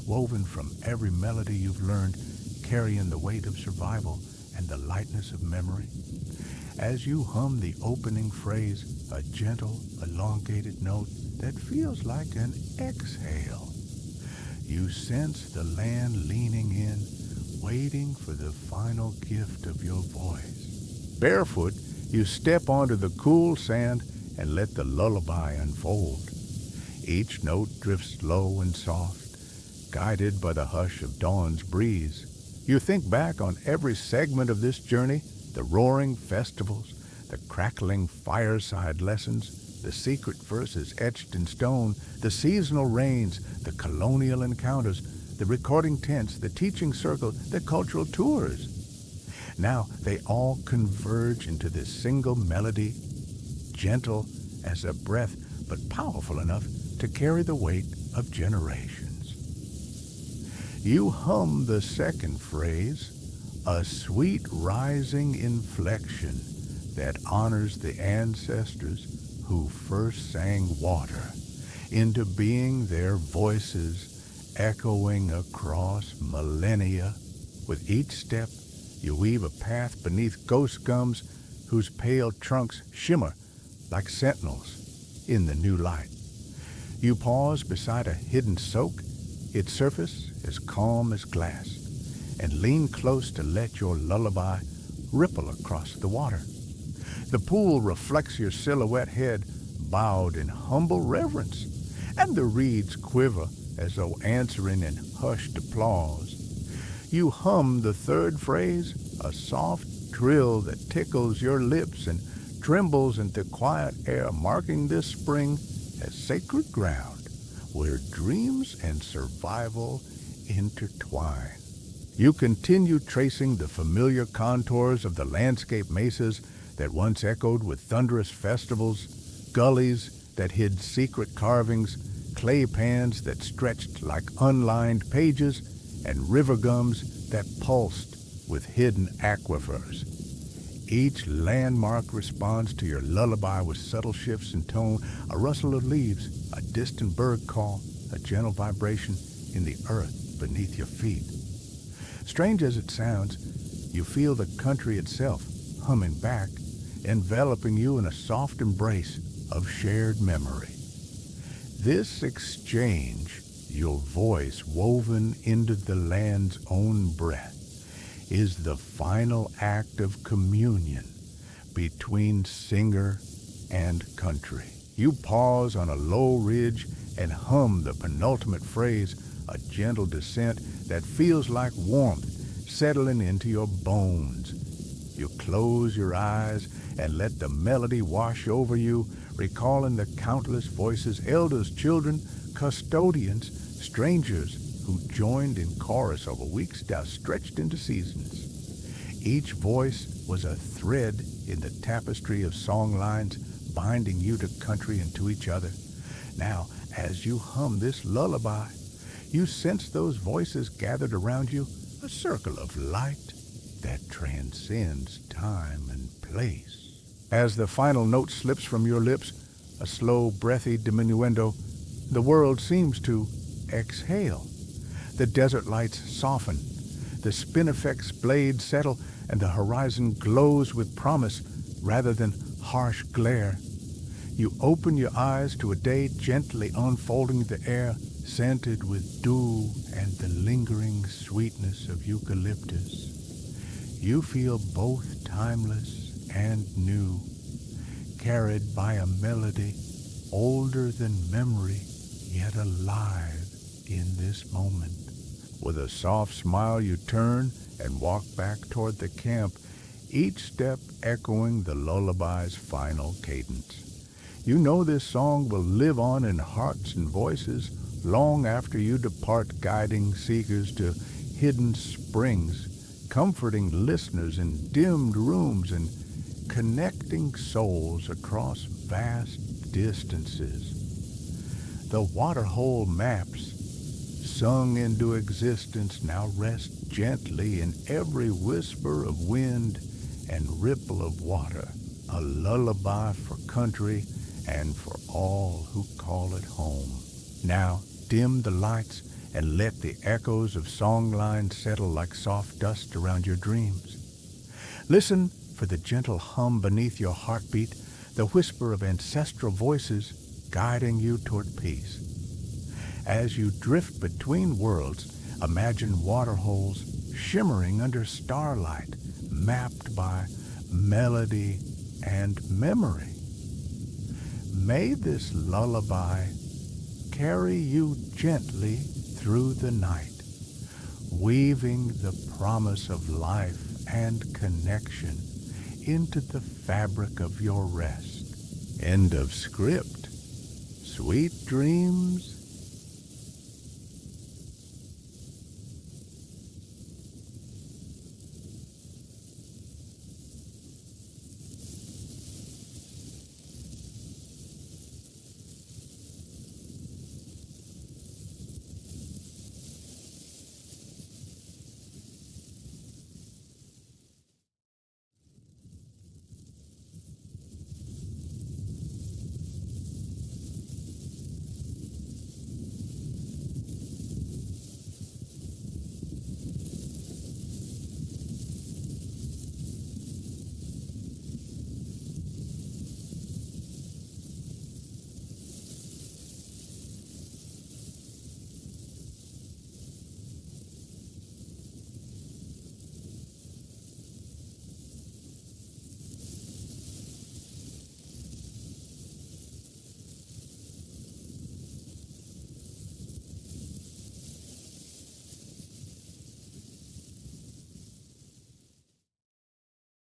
woven from every melody you've learned, carrying the weight of survival and the lightness of memory. As you hum the opening phrase, a gentle, elongated note that feels like an exhale, you sense the land leaning in, waiting for the final gift of your voice. Barefoot, you step onto the cool sand and let the lullaby unfold. Each note drifts low and soft, guided by the hush of dawn's breeze. You think back on every segment of this journey, the roaring festivals, the crackling fireside lessons, the secret verses etched in stone, the seasonal rains, the colonial encounters, the recording tents, the teaching circle, the cultural tours. Now they all converge into this single melody, gentle as a breath, but powerful enough to carry the weight of generations. You hum the second phrase, a sweet rising inflection that honors the ancestors who first sang water into being, their voices echoing across millennia. With each step, you weave a path beneath ghost gums whose pale trunks shimmer like sentinels in the new light. You pause beside a hidden soak, its surface as calm as glass, and lean close to let your lullaby ripple across the water. The pool reflects your silhouette head bowed in humble reverence, and the reeds quiver as though answering in hushed applause. You hum the third phrase, a soft trill that tickles your lips and trembles in the quiet air, marking this spring as sacred ground where dreams and survival intertwine. You continue tracing the familiar contours of the landscape mesas that once echoed with thunderous festivals, gullies that hid secret carvings, clay pans that stretched like unlined pages, and river gums that pulsed with hidden aquifers. Each landmark responds to your lullaby with subtle shifts in tone, a rustle of leaves, a distant bird call, a gentle vibration in the earth beneath your feet. Strange as it sounds, you feel the country itself humming back, enveloping you in a soft embrace of shared memory. This exchange, your voice woven into the land's own breath, is the final act of communion between singer and country. You pause on a low ridge and hum the penultimate phrase, a gentle descent that feels like warmth settling into your bones. You close your eyes and let the melody wash over you, recalling the countless voices, elders, children, custodians, strangers who joined in chorus over weeks now stretched into seasons. Each voice was a thread in the tapestry of songlines binding you to country and to each other. Now, as you hum this lullaby, you sense those voices gathered around you, a circle of light that transcends time and place. As the final note slips from your lips, a slow, breathy diminuendo, the world seems to exhale. The desert lights soften, the spinifex blades settle, and the horizon glows with promise rather than harsh glare. You open your eyes to a day gently unfolding the air, scented with dew and the lingering sweetness of eucalyptus. You feel both timeless and new, carried by a melody older than memory, yet alive in this moment. With a soft smile, you turn and walk back toward the camp, each step echoing the lullaby's final cadence. You know this song will live on in hearts and voices long after you depart, guiding seekers to hidden springs, comforting listeners in dimmed rooms, and connecting souls across vast distances. The Waterhole maps sung into existence, now rest gently in every whisper of wind and ripple of water, a lullaby for country and for all who call it home. Now dim the lights and let the echoes of songlines settle like soft dust around your dreams. Listen for the gentle hum beneath your heartbeat, the whisper of ancestral voices guiding you toward peace. As you drift between worlds, imagine waterholes shimmering under starlight, mapped by melody and memory. May this lullaby carry you gently through the night, weaving the promise of life and connection into the fabric of your rest. End of script. Sweet dreams